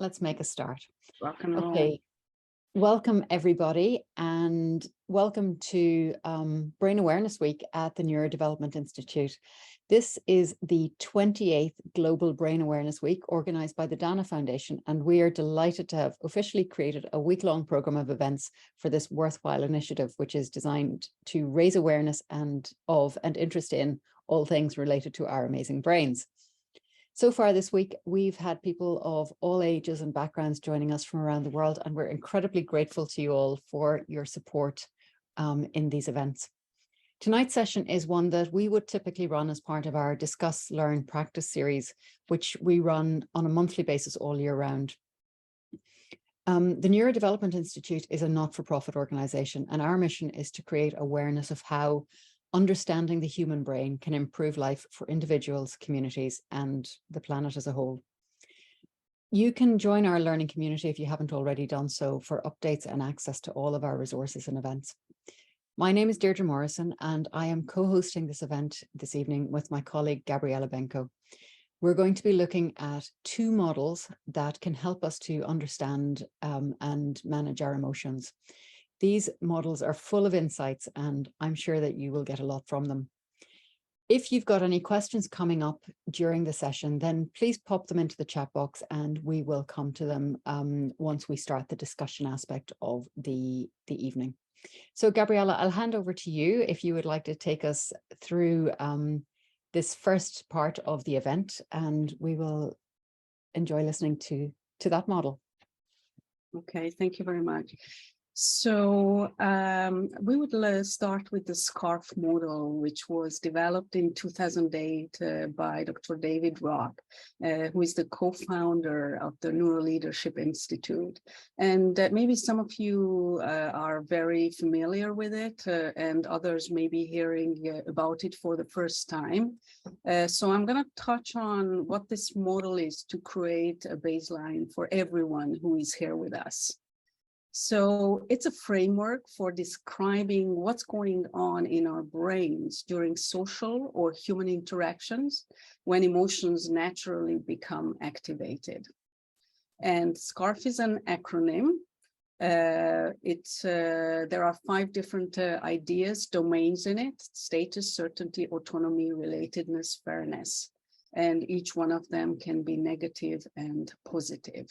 Let's make a start. Rock and roll. Okay, welcome everybody, and welcome to Brain Awareness Week at the Neurodevelopment Institute. This is the 28th Global Brain Awareness Week organized by the Dana Foundation, and we are delighted to have officially created a week-long program of events for this worthwhile initiative, which is designed to raise awareness and interest in all things related to our amazing brains. So far this week, we've had people of all ages and backgrounds joining us from around the world, and we're incredibly grateful to you all for your support in these events. Tonight's session is one that we would typically run as part of our Discuss, Learn, Practice series, which we run on a monthly basis all year round. The Neurodevelopment Institute is a not-for-profit organization, and our mission is to create awareness of how understanding the human brain can improve life for individuals, communities, and the planet as a whole. You can join our learning community if you haven't already done so for updates and access to all of our resources and events. My name is Deirdre Morrison, and I am co-hosting this event this evening with my colleague, Gabriella Benko. We're going to be looking at two models that can help us to understand and manage our emotions. These models are full of insights, and I'm sure that you will get a lot from them. If you've got any questions coming up during the session, then please pop them into the chat box and we will come to them once we start the discussion aspect of the evening. So Gabriella, I'll hand over to you if you would like to take us through this first part of the event, and we will enjoy listening to that model. Okay, thank you very much. So we would start with the SCARF model, which was developed in 2008 by Dr. David Roth, who is the co-founder of the Neuroleadership Institute. And maybe some of you are very familiar with it, and others may be hearing about it for the first time. So I'm going to touch on what this model is to create a baseline for everyone who is here with us. So it's a framework for describing what's going on in our brains during social or human interactions when emotions naturally become activated. And SCARF is an acronym. There are 5 different ideas, domains in it: status, certainty, autonomy, relatedness, fairness. And each one of them can be negative and positive.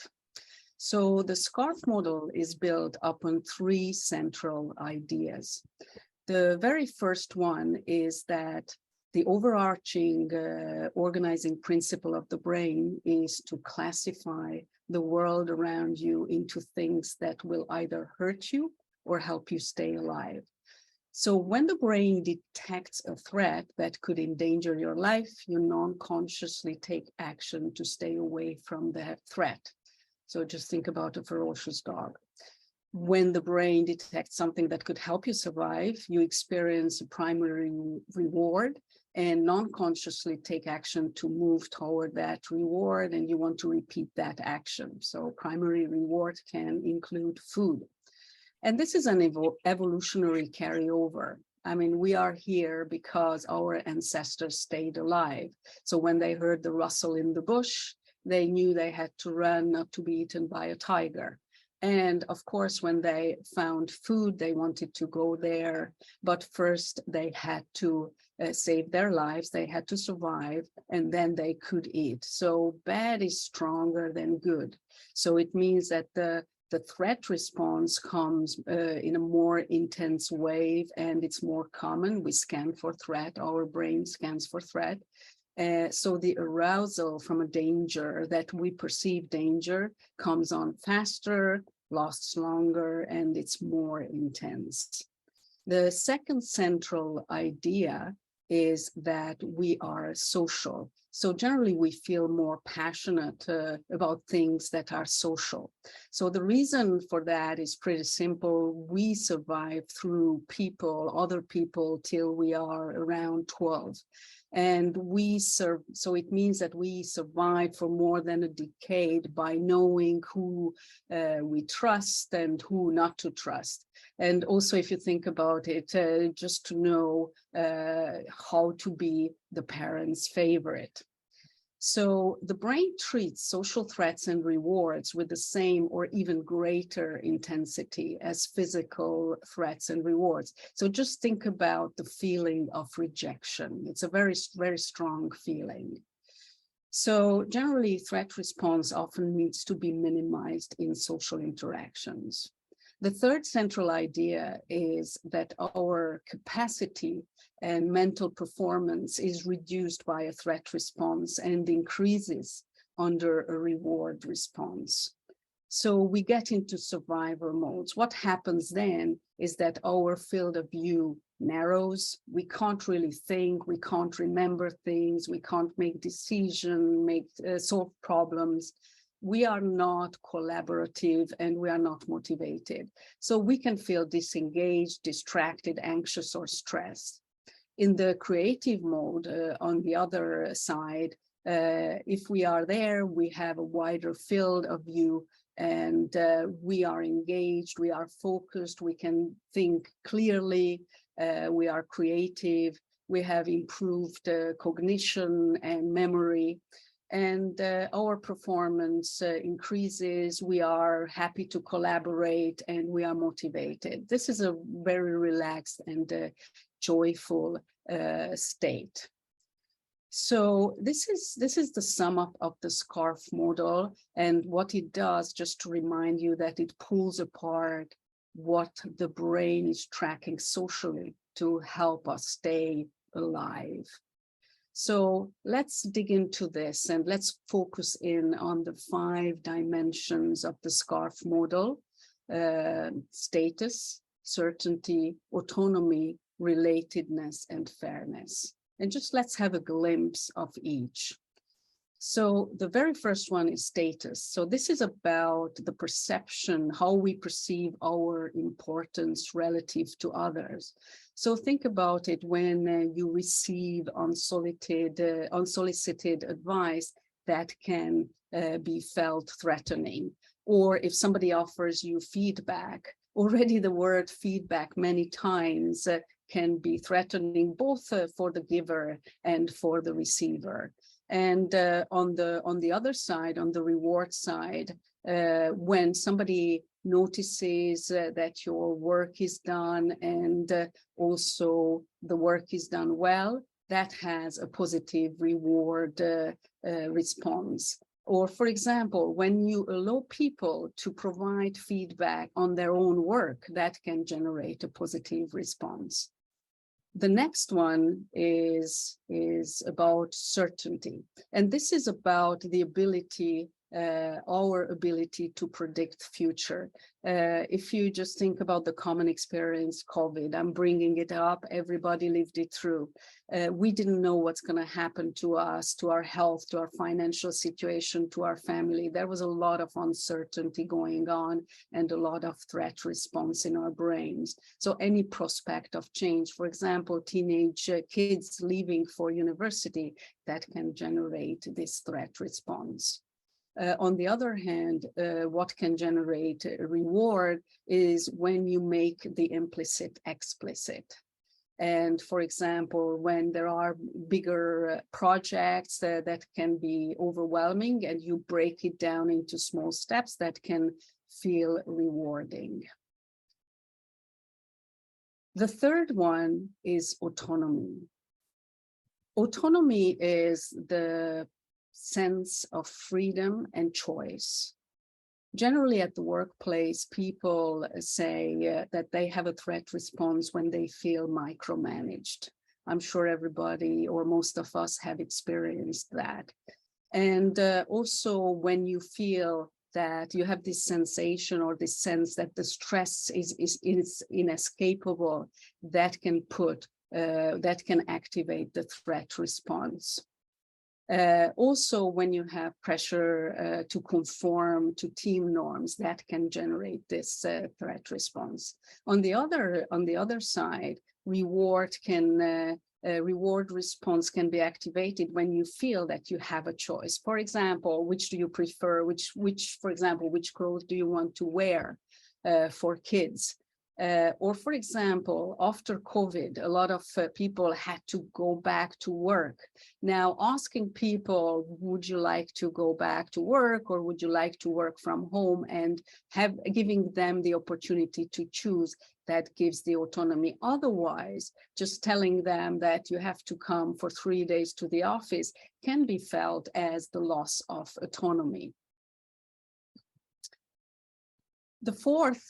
So the SCARF model is built upon 3 central ideas. The very first one is that the overarching organizing principle of the brain is to classify the world around you into things that will either hurt you or help you stay alive. So when the brain detects a threat that could endanger your life, you non-consciously take action to stay away from that threat. So just think about a ferocious dog. When the brain detects something that could help you survive, you experience a primary reward and non-consciously take action to move toward that reward, and you want to repeat that action. So primary reward can include food. And this is an evolutionary carryover. I mean, we are here because our ancestors stayed alive. So when they heard the rustle in the bush, they knew they had to run, not to be eaten by a tiger. And of course, when they found food, they wanted to go there. But first, they had to save their lives. They had to survive, and then they could eat. So bad is stronger than good. So it means that the threat response comes in a more intense wave, and it's more common. We scan for threat. Our brain scans for threat. So the arousal from a danger, that we perceive danger, comes on faster, lasts longer, and it's more intense. The second central idea is that we are social. So generally we feel more passionate about things that are social. So the reason for that is pretty simple. We survive through people, other people, till we are around 12. And so it means that we survive for more than a decade by knowing who we trust and who not to trust. And also, if you think about it, just to know how to be the parent's favorite. So the brain treats social threats and rewards with the same or even greater intensity as physical threats and rewards. So just think about the feeling of rejection. It's a very, very strong feeling. So generally, threat response often needs to be minimized in social interactions. The third central idea is that our capacity and mental performance is reduced by a threat response and increases under a reward response. So we get into survivor modes. What happens then is that our field of view narrows. We can't really think, we can't remember things, we can't make decisions, solve problems. We are not collaborative and we are not motivated. So we can feel disengaged, distracted, anxious, or stressed. In the creative mode, on the other side, if we are there, we have a wider field of view and we are engaged, we are focused, we can think clearly, we are creative, we have improved cognition and memory, and our performance increases, we are happy to collaborate, and we are motivated. This is a very relaxed and joyful state. So this is the sum up of the SCARF model, and what it does, just to remind you, that it pulls apart what the brain is tracking socially to help us stay alive. So let's dig into this and let's focus in on the 5 dimensions of the SCARF model: status, certainty, autonomy, relatedness, and fairness. And just let's have a glimpse of each. So the very first one is status. So this is about the perception, how we perceive our importance relative to others. So think about it when you receive unsolicited advice that can be felt threatening. Or if somebody offers you feedback, already the word feedback many times can be threatening, both for the giver and for the receiver. And on the other side, on the reward side, when somebody notices that your work is done and also the work is done well, that has a positive reward response. Or, for example, when you allow people to provide feedback on their own work, that can generate a positive response. The next one is about certainty. And this is about the ability, our ability to predict future. If you just think about the common experience, COVID, I'm bringing it up, everybody lived it through. We didn't know what's going to happen to us, to our health, to our financial situation, to our family. There was a lot of uncertainty going on and a lot of threat response in our brains. So any prospect of change, for example, teenage kids leaving for university, that can generate this threat response. On the other hand, what can generate a reward is when you make the implicit explicit. And for example, when there are bigger projects that can be overwhelming and you break it down into small steps, that can feel rewarding. The third one is autonomy. Autonomy is the sense of freedom and choice. Generally at the workplace, people say that they have a threat response when they feel micromanaged. I'm sure everybody or most of us have experienced that. And also when you feel that you have this sensation or this sense that the stress is inescapable, that can activate the threat response. Also, when you have pressure to conform to team norms, that can generate this threat response. On the other side, reward response can be activated when you feel that you have a choice. For example, which do you prefer? For example, which clothes do you want to wear for kids? Or for example, after COVID, a lot of people had to go back to work. Now asking people, would you like to go back to work or would you like to work from home, and giving them the opportunity to choose, that gives the autonomy. Otherwise, just telling them that you have to come for 3 days to the office can be felt as the loss of autonomy. The fourth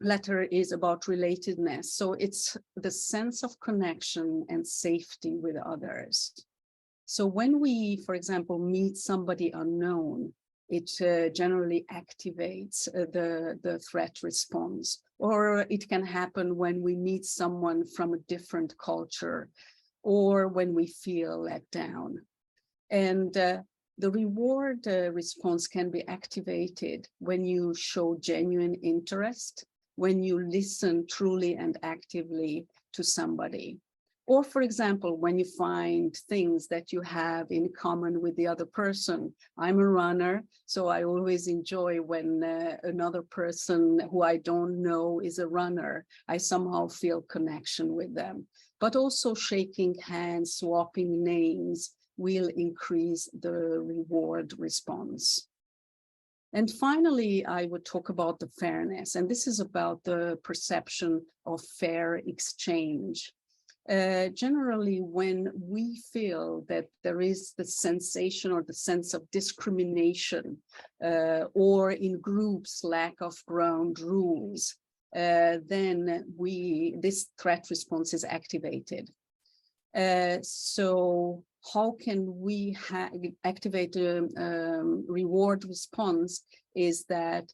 letter is about relatedness. So it's the sense of connection and safety with others. So when we, for example, meet somebody unknown, it generally activates the threat response. Or it can happen when we meet someone from a different culture, or when we feel let down. And the reward response can be activated when you show genuine interest, when you listen truly and actively to somebody. Or, for example, when you find things that you have in common with the other person. I'm a runner, so I always enjoy when another person who I don't know is a runner. I somehow feel connection with them. But also shaking hands, swapping names will increase the reward response. And finally, I would talk about the fairness, and this is about the perception of fair exchange. Generally, when we feel that there is the sensation or the sense of discrimination, or in groups lack of ground rules, then this threat response is activated. So how can we activate a reward response is that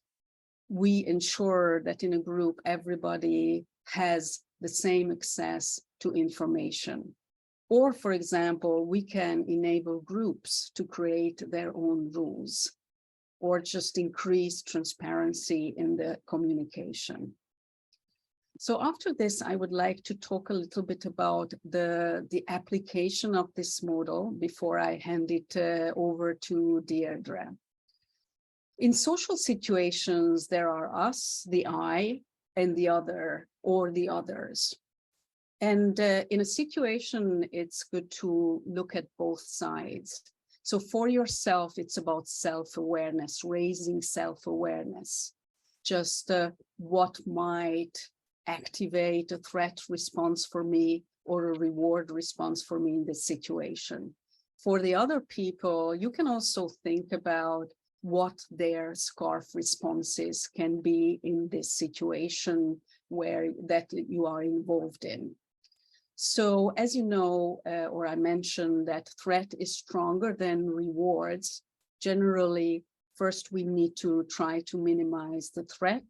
we ensure that in a group everybody has the same access to information. Or, for example, we can enable groups to create their own rules, or just increase transparency in the communication. So after this, I would like to talk a little bit about the application of this model before I hand it over to Deirdre. In social situations, there are us, the I, and the other, or the others. And in a situation, it's good to look at both sides. So for yourself, it's about self-awareness, raising self-awareness. Just what might activate a threat response for me or a reward response for me in this situation. For the other people, you can also think about what their SCARF responses can be in this situation that you are involved in. So as you know, or I mentioned that threat is stronger than rewards. Generally, first we need to try to minimize the threat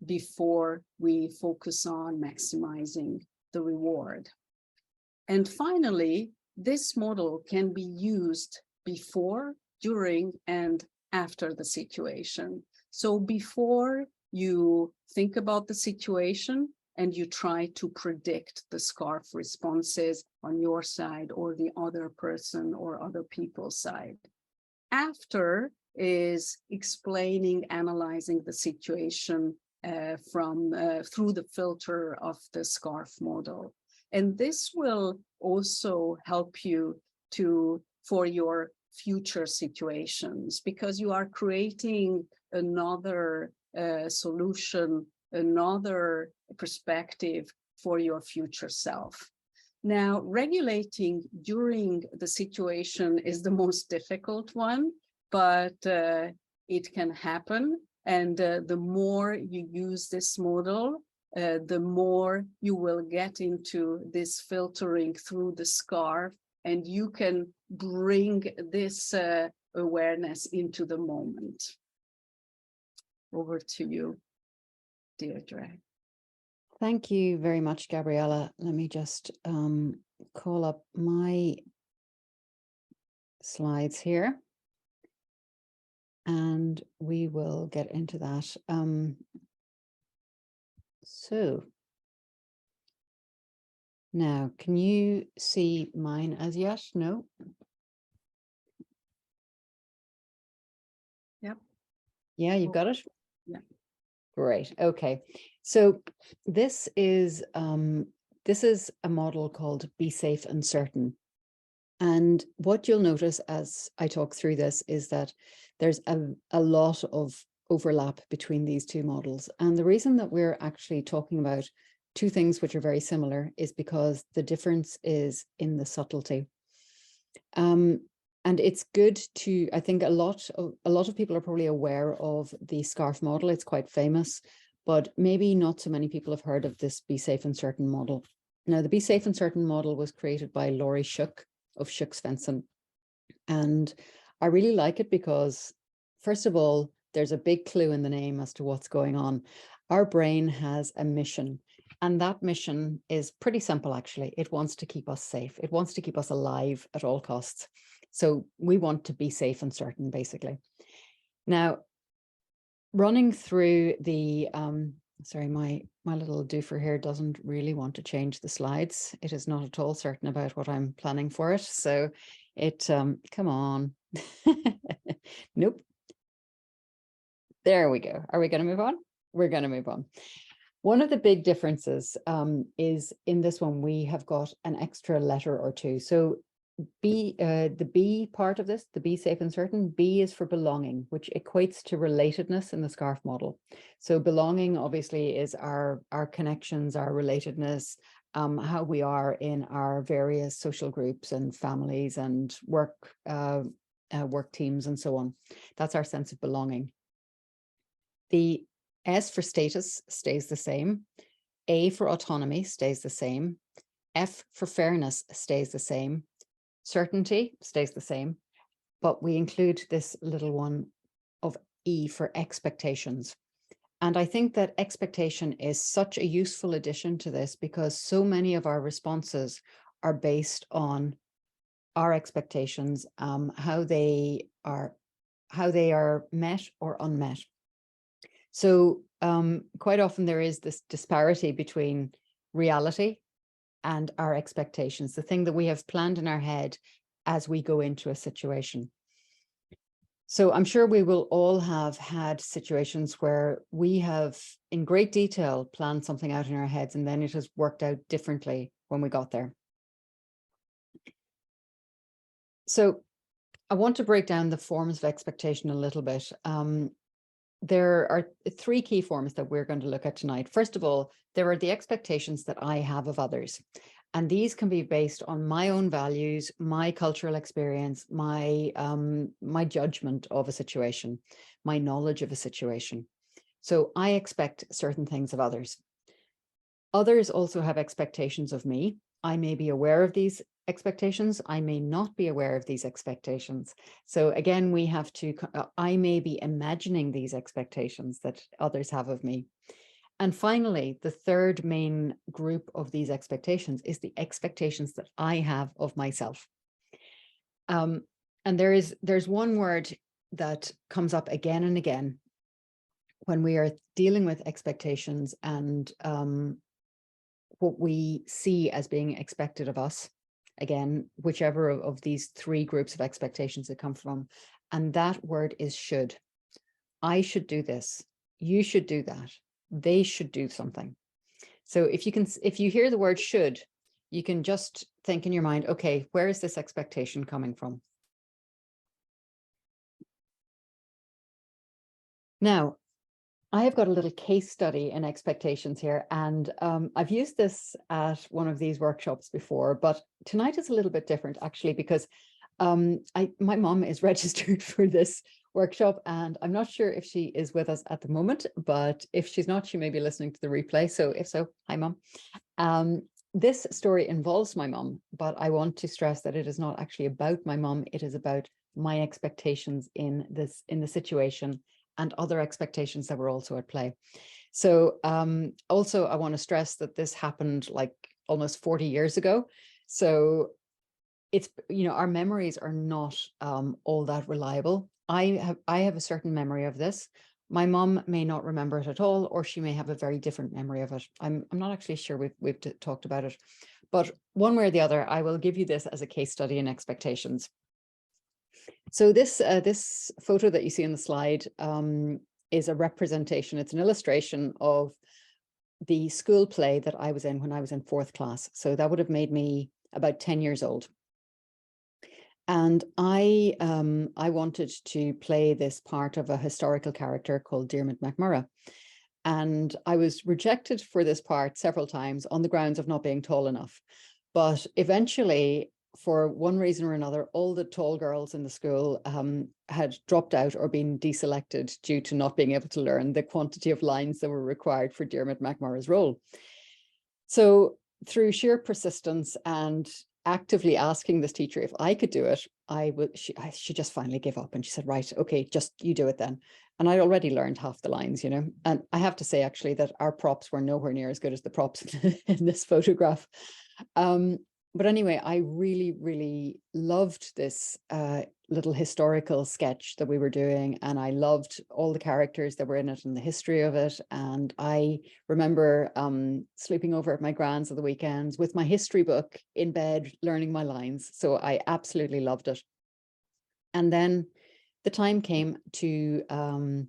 before we focus on maximizing the reward. And finally, this model can be used before, during, and after the situation. So before you think about the situation and you try to predict the SCARF responses on your side or the other person or other people's side. After is explaining, analyzing the situation through the filter of the SCARF model. And this will also help you for your future situations, because you are creating another solution, another perspective for your future self. Now, regulating during the situation is the most difficult one, but it can happen. And the more you use this model, the more you will get into this filtering through the SCARF, and you can bring this awareness into the moment. Over to you, Deirdre. Thank you very much, Gabriella. Let me just call up my slides here, and we will get into that. So now, can you see mine as yet? No? Yep. Yeah, you've got it? Yeah. Great. Okay. So this is a model called Be Safe and Certain. And what you'll notice as I talk through this is that there's a lot of overlap between these two models. And the reason that we're actually talking about two things which are very similar is because the difference is in the subtlety. And it's good to, I think a lot of people are probably aware of the SCARF model. It's quite famous, but maybe not so many people have heard of this Be Safe and Certain model. Now, the Be Safe and Certain model was created by Laurie Shook of Shook Svensson. And I really like it because, first of all, there's a big clue in the name as to what's going on. Our brain has a mission, and that mission is pretty simple, actually. It wants to keep us safe. It wants to keep us alive at all costs. So we want to be safe and certain, basically. Now, running through the, sorry, my little doofer here doesn't really want to change the slides. It is not at all certain about what I'm planning for it. So it, come on. Nope. There we go. Are we going to move on? We're going to move on. One of the big differences is in this one, we have got an extra letter or two. So the B part of this, the Be Safe and Certain, B is for belonging, which equates to relatedness in the SCARF model. So belonging obviously is our connections, our relatedness, how we are in our various social groups and families and work teams and so on. That's our sense of belonging. The S for status stays the same. A for autonomy stays the same. F for fairness stays the same. Certainty stays the same, but we include this little one of E for expectations. And I think that expectation is such a useful addition to this because so many of our responses are based on our expectations, how they are met or unmet. So quite often there is this disparity between reality and our expectations, the thing that we have planned in our head as we go into a situation. So I'm sure we will all have had situations where we have in great detail planned something out in our heads and then it has worked out differently when we got there. So I want to break down the forms of expectation a little bit. There are three key forms that we're going to look at tonight. First of all, there are the expectations that I have of others. And these can be based on my own values, my cultural experience, my judgment of a situation, my knowledge of a situation. So I expect certain things of others. Others also have expectations of me. I may be aware of these expectations. I may not be aware of these expectations. So again, we have to, I may be imagining these expectations that others have of me. And finally, the third main group of these expectations is the expectations that I have of myself. And there's one word that comes up again and again when we are dealing with expectations and what we see as being expected of us. Again, whichever of these three groups of expectations it come from. And that word is should. I should do this. You should do that. They should do something. So if you hear the word should, you can just think in your mind, okay, where is this expectation coming from? Now, I have got a little case study in expectations here, and I've used this at one of these workshops before, but tonight is a little bit different actually, because my mom is registered for this workshop and I'm not sure if she is with us at the moment, but if she's not, she may be listening to the replay. So if so, hi mom. This story involves my mom, but I want to stress that it is not actually about my mom. It is about my expectations in the situation and other expectations that were also at play. So also I want to stress that this happened like almost 40 years ago. So it's, our memories are not all that reliable. I have a certain memory of this. My mom may not remember it at all, or she may have a very different memory of it. I'm not actually sure we've talked about it, but one way or the other, I will give you this as a case study in expectations. So this photo that you see on the slide is a representation. It's an illustration of the school play that I was in when I was in 4th class. So that would have made me about 10 years old. And I wanted to play this part of a historical character called Diarmuid MacMurrough. And I was rejected for this part several times on the grounds of not being tall enough. But eventually, for one reason or another, all the tall girls in the school had dropped out or been deselected due to not being able to learn the quantity of lines that were required for Diarmuid MacMurrough's role. So through sheer persistence and actively asking this teacher if I could do it, she just finally gave up and she said, right, okay, just you do it then. And I already learned half the lines, you know, and I have to say actually that our props were nowhere near as good as the props in this photograph. But anyway, I really, really loved this little historical sketch that we were doing. And I loved all the characters that were in it and the history of it. And I remember sleeping over at my grand's on the weekends with my history book in bed, learning my lines. So I absolutely loved it. And then the time came to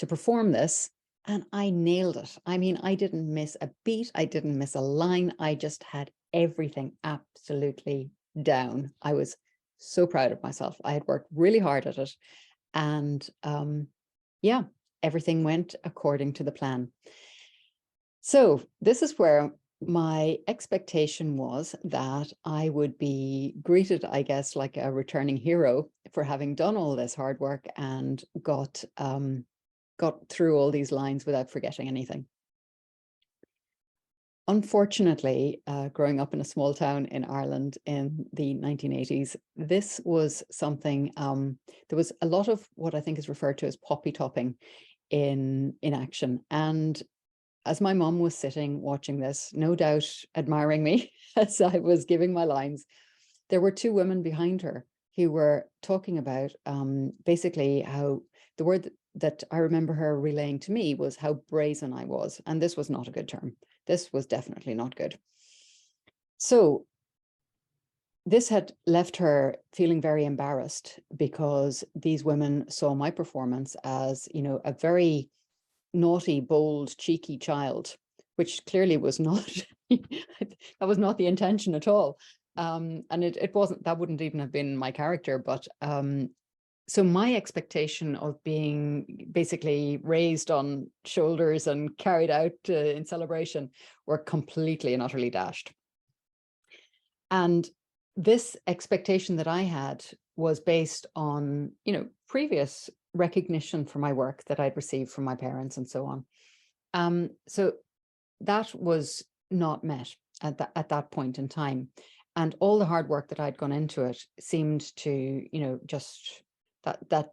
perform this, and I nailed it. I mean, I didn't miss a beat. I didn't miss a line. I just had everything absolutely down. I was so proud of myself. I had worked really hard at it. And yeah, everything went according to the plan. So this is where my expectation was that I would be greeted, I guess, like a returning hero for having done all this hard work and got through all these lines without forgetting anything. Unfortunately, growing up in a small town in Ireland in the 1980s, this was something, there was a lot of what I think is referred to as poppy topping in action. And as my mom was sitting watching this, no doubt admiring me as I was giving my lines, there were two women behind her who were talking about basically how the word that I remember her relaying to me was how brazen I was. And this was not a good term. This was definitely not good. So this had left her feeling very embarrassed because these women saw my performance as, you know, a very naughty, bold, cheeky child, which clearly was not, that was not the intention at all. And it wasn't, that wouldn't even have been my character, but so my expectation of being basically raised on shoulders and carried out in celebration were completely and utterly dashed. And this expectation that I had was based on, you know, previous recognition for my work that I'd received from my parents and so on. So that was not met at that point in time. And all the hard work that I'd gone into it seemed to, you know, just that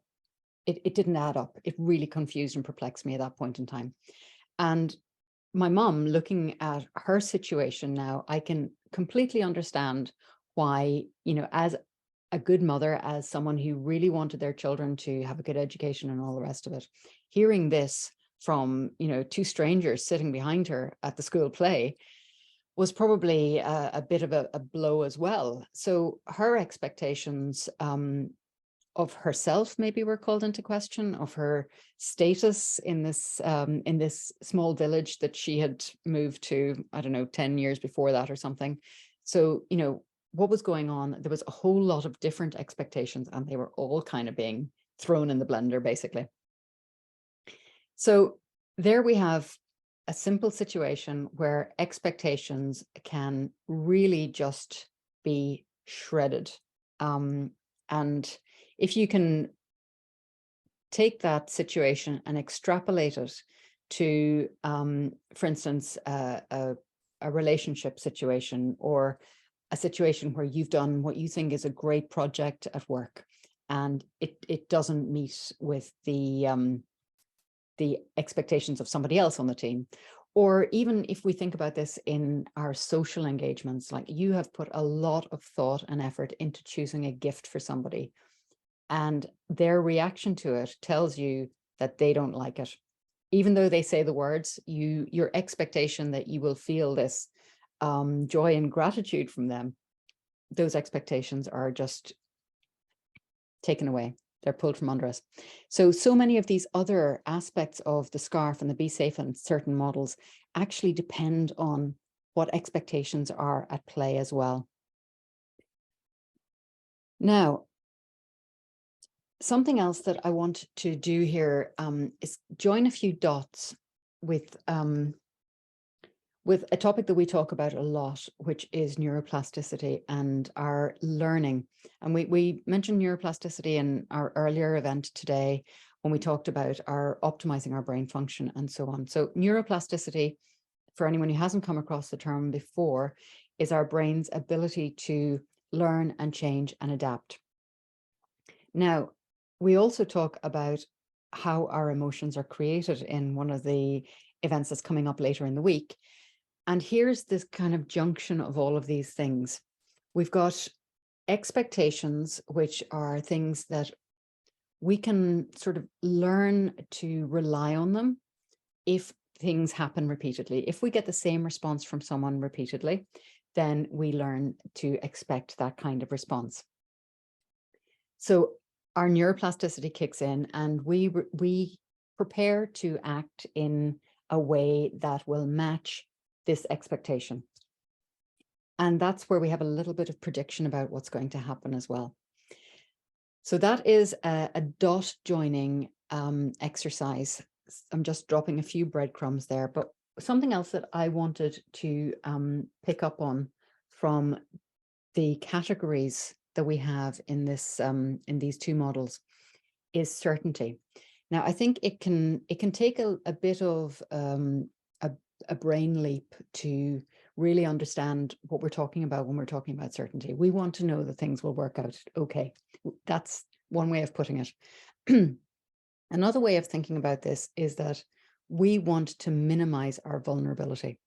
it didn't add up. It really confused and perplexed me at that point in time. And my mom, looking at her situation now, I can completely understand why, you know, as a good mother, as someone who really wanted their children to have a good education and all the rest of it, hearing this from, you know, two strangers sitting behind her at the school play was probably a bit of a blow as well. So her expectations of herself maybe were called into question, of her status in this small village that she had moved to, I don't know, 10 years before that or something. So, you know, what was going on? There was a whole lot of different expectations and they were all kind of being thrown in the blender, basically. So there we have a simple situation where expectations can really just be shredded. And if you can take that situation and extrapolate it to, for instance, a relationship situation or a situation where you've done what you think is a great project at work and it doesn't meet with the expectations of somebody else on the team. Or even if we think about this in our social engagements, like you have put a lot of thought and effort into choosing a gift for somebody, and their reaction to it tells you that they don't like it. Even though they say the words, your expectation that you will feel this joy and gratitude from them, those expectations are just taken away. they're pulled from under us. So many of these other aspects of the SCARF and the Be Safe and Certain models actually depend on what expectations are at play as well. Now, something else that I want to do here is join a few dots with a topic that we talk about a lot, which is neuroplasticity and our learning. And we mentioned neuroplasticity in our earlier event today when we talked about our optimizing our brain function and so on. So neuroplasticity, for anyone who hasn't come across the term before, is our brain's ability to learn and change and adapt. Now, we also talk about how our emotions are created in one of the events that's coming up later in the week. And here's this kind of junction of all of these things. We've got expectations, which are things that we can sort of learn to rely on them if things happen repeatedly. If we get the same response from someone repeatedly, then we learn to expect that kind of response. So our neuroplasticity kicks in, and we prepare to act in a way that will match this expectation. And that's where we have a little bit of prediction about what's going to happen as well. So that is a dot joining exercise. I'm just dropping a few breadcrumbs there, but something else that I wanted to pick up on from the categories that we have in this in these two models is certainty. Now, I think it can take a bit of a brain leap to really understand what we're talking about when we're talking about certainty. We want to know that things will work out okay. That's one way of putting it. Another way of thinking about this is that we want to minimize our vulnerability.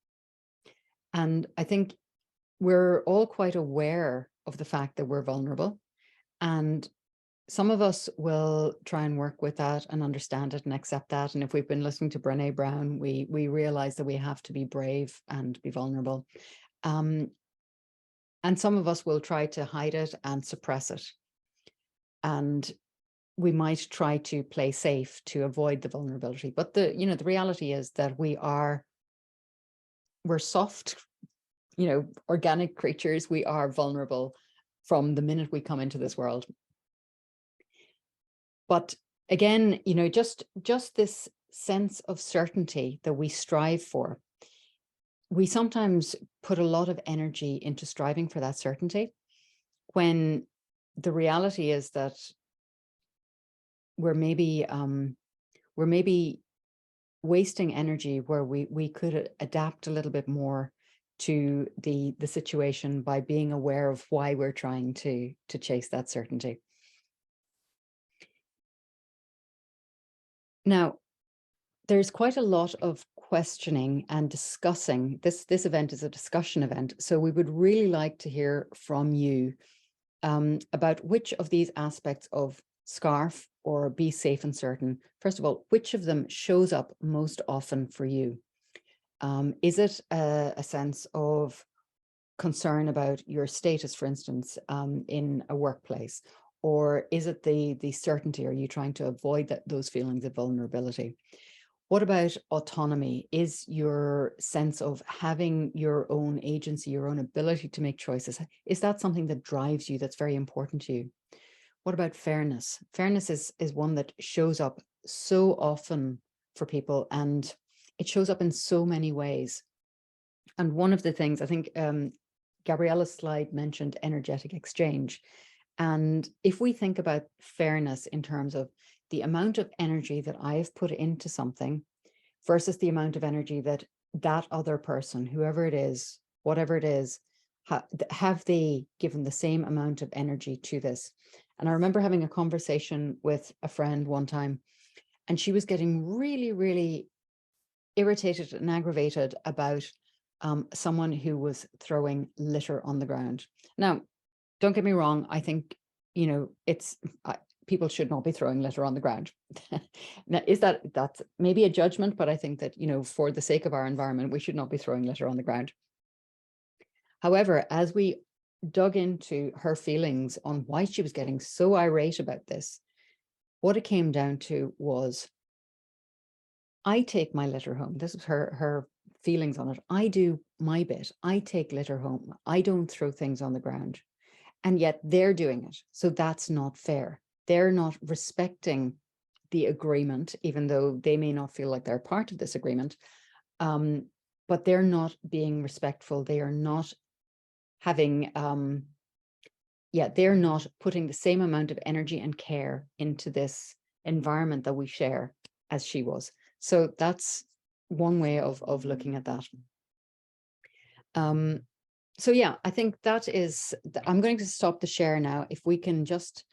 And I think we're all quite aware of the fact that we're vulnerable. And some of us will try and work with that and understand it and accept that. And if we've been listening to Brené Brown, we realize that we have to be brave and be vulnerable. And some of us will try to hide it and suppress it. And we might try to play safe to avoid the vulnerability. But the reality is that we're soft, organic creatures. We are vulnerable from the minute we come into this world. But again, just this sense of certainty that we strive for, we sometimes put a lot of energy into striving for that certainty, when the reality is that we're maybe wasting energy where we could adapt a little bit more to the situation by being aware of why we're trying to chase that certainty. Now, there's quite a lot of questioning and discussing. This event is a discussion event, so we would really like to hear from you about which of these aspects of SCARF or Be Safe and Certain, first of all, which of them shows up most often for you? Is it a sense of concern about your status, for instance, in a workplace? Or is it the certainty? Are you trying to avoid those feelings of vulnerability? What about autonomy? Is your sense of having your own agency, your own ability to make choices, is that something that drives you, that's very important to you? What about fairness? Fairness is one that shows up so often for people, and it shows up in so many ways. And one of the things, I think Gabriella's slide mentioned energetic exchange. And if we think about fairness in terms of the amount of energy that I have put into something versus the amount of energy that that other person, whoever it is, whatever it is, have they given the same amount of energy to this? And I remember having a conversation with a friend one time, and she was getting really, really irritated and aggravated about someone who was throwing litter on the ground. Now, don't get me wrong. I think, people should not be throwing litter on the ground. Now, that's maybe a judgment, but I think that, for the sake of our environment, we should not be throwing litter on the ground. However, as we dug into her feelings on why she was getting so irate about this, what it came down to was, I take my litter home. This was her feelings on it. I do my bit. I take litter home. I don't throw things on the ground. And yet they're doing it. So that's not fair. They're not respecting the agreement, even though they may not feel like they're part of this agreement. But they're not being respectful. They are not having, they're not putting the same amount of energy and care into this environment that we share as she was. So that's one way of looking at that. So yeah, I think that is, I'm going to stop the share now. If we can just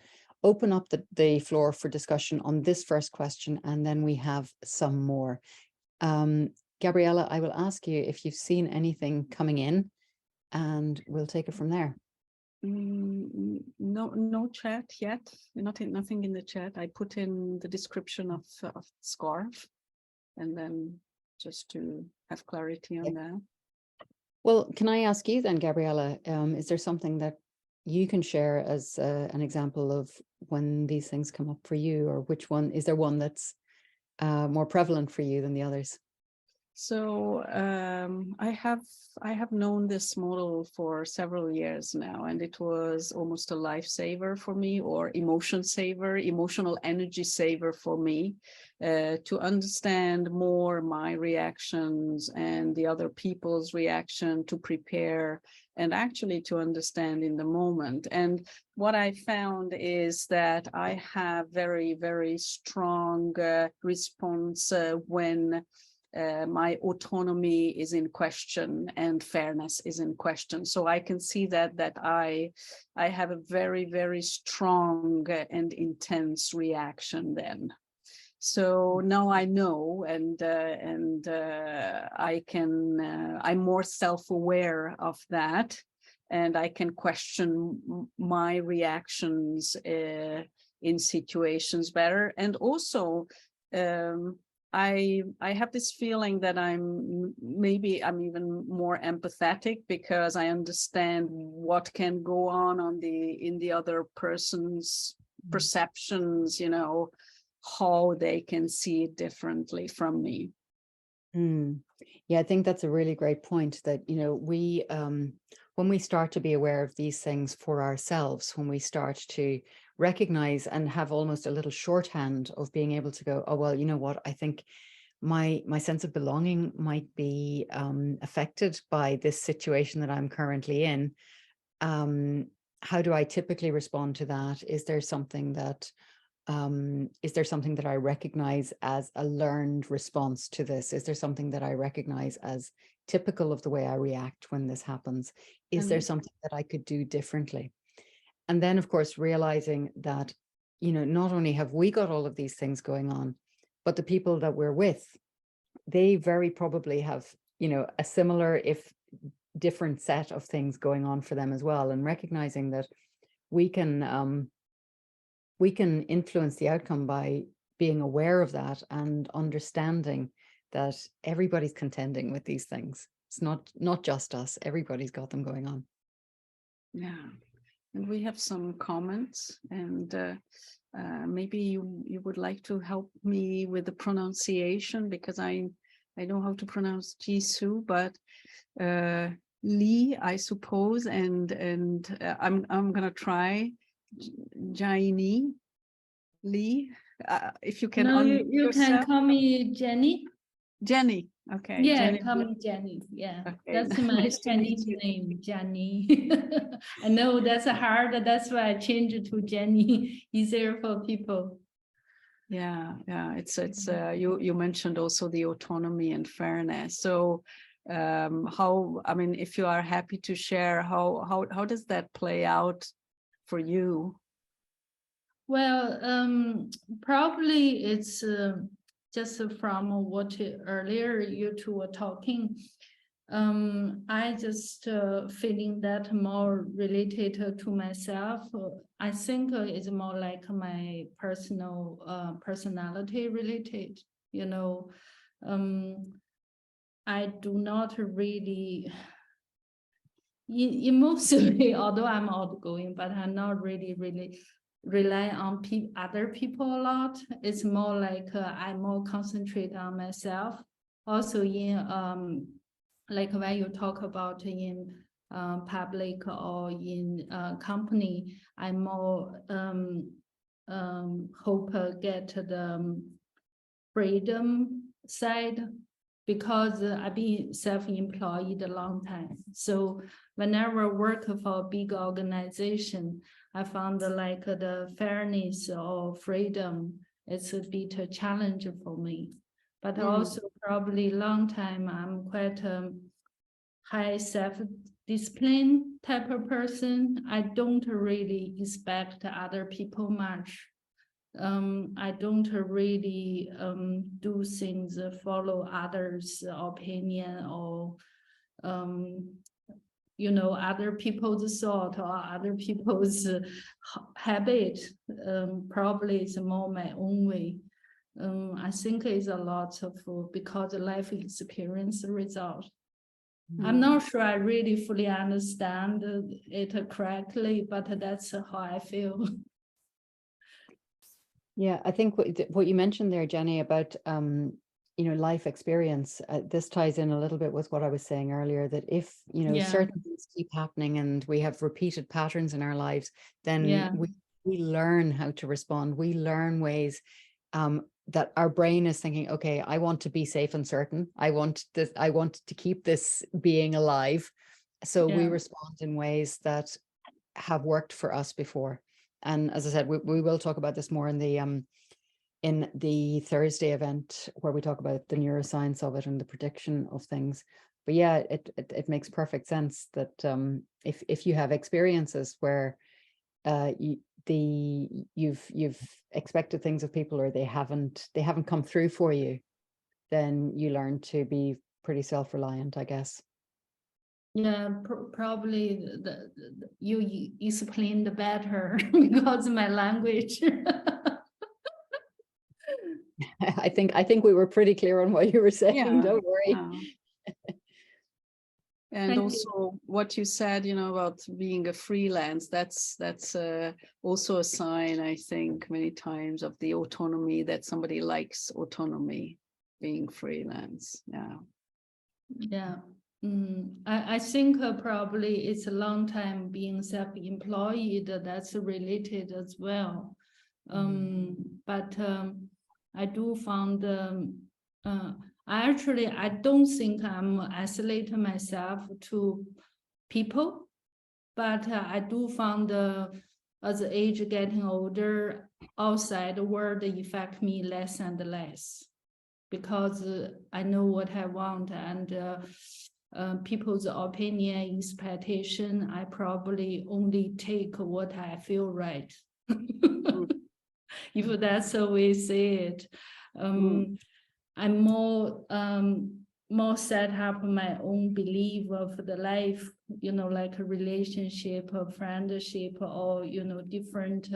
open up the floor for discussion on this first question, and then we have some more. Gabriella, I will ask you if you've seen anything coming in, and we'll take it from there. No chat yet. Nothing in the chat. I put in the description of scarf, and then just to have clarity on that. Well, can I ask you then, Gabriella, is there something that you can share as an example of when these things come up for you, or which one, is there one that's more prevalent for you than the others? So I have known this model for several years now, and it was almost a lifesaver for me, or emotional energy saver for me, to understand more my reactions and the other people's reaction, to prepare and actually to understand in the moment. And what I found is that I have very, very strong response when my autonomy is in question and fairness is in question. So I can see that I have a very, very strong and intense reaction then. So now I know, and I'm more self-aware of that, and I can question my reactions in situations better. And also, I have this feeling that I'm even more empathetic, because I understand what can go on in the other person's perceptions, how they can see it differently from me. Yeah, I think that's a really great point, that, we, when we start to be aware of these things for ourselves, when we start to recognize and have almost a little shorthand of being able to go, oh, well, you know what, I think my sense of belonging might be affected by this situation that I'm currently in. How do I typically respond to that? Is there something that I recognize as a learned response to this? Is there something that I recognize as typical of the way I react when this happens? Is there something that I could do differently? And then, of course, realizing that, not only have we got all of these things going on, but the people that we're with, they very probably have, a similar, if different set of things going on for them as well. And recognizing that we can influence the outcome by being aware of that and understanding that everybody's contending with these things. It's not just us, everybody's got them going on. Yeah, and we have some comments, and maybe you would like to help me with the pronunciation, because I know how to pronounce Jisoo, but Lee, I suppose, and I'm gonna try Jaini Lee. If you can, no, you can call me Jenny. Jenny. Okay. Yeah, Jenny. call me Jenny. Yeah, okay. That's my nice Chinese name, Jenny. I know that's hard. That's why I changed it to Jenny. Easier for people. Yeah. It's you mentioned also the autonomy and fairness. So if you are happy to share, how does that play out for you? Well, probably it's just from what earlier you two were talking. I just feeling that more related to myself. I think it's more like my personal personality related. I do not really emotionally, although I'm outgoing, but I'm not really rely on other people a lot. It's more like I more concentrate on myself. Also in like when you talk about in public or in company, I more hope get the freedom side, because I've been self-employed a long time. So whenever I work for a big organization, I found like the fairness or freedom, it's a bit a challenge for me. But also probably long time, I'm quite high self-discipline type of person. I don't really expect other people much. I don't really do things follow others' opinion or you know, other people's thought or other people's habit. Probably it's more my own way. I think it's a lot of because life experience result. I'm not sure I really fully understand it correctly, but that's how I feel. Yeah, I think what you mentioned there, Jenny, about you know, life experience, this ties in a little bit with what I was saying earlier, that if, you know, certain things keep happening and we have repeated patterns in our lives, then we learn how to respond. We learn ways that our brain is thinking, okay, I want to be safe and certain. I want this, I want to keep this being alive. So we respond in ways that have worked for us before. And as I said, we will talk about this more in the Thursday event, where we talk about the neuroscience of it and the prediction of things. But yeah, it makes perfect sense that if you have experiences where you've expected things of people, or they haven't come through for you, then you learn to be pretty self-reliant, I guess. Yeah, probably you explained better because of my language. I think we were pretty clear on what you were saying. Yeah. Don't worry. And Thank also you. what you said, you know, about being a freelance, that's also a sign, I think, many times of the autonomy, that somebody likes autonomy, being freelance. Yeah. Yeah. I think probably it's a long time being self-employed, that's related as well. But I do found I don't think I'm isolating myself to people, but I do found as the age getting older, outside the world affect me less and less, because I know what I want, and people's opinion, expectation, I probably only take what I feel right. If that's the way we say it. I'm more set up my own belief of the life, you know, like a relationship, a friendship, or, you know, different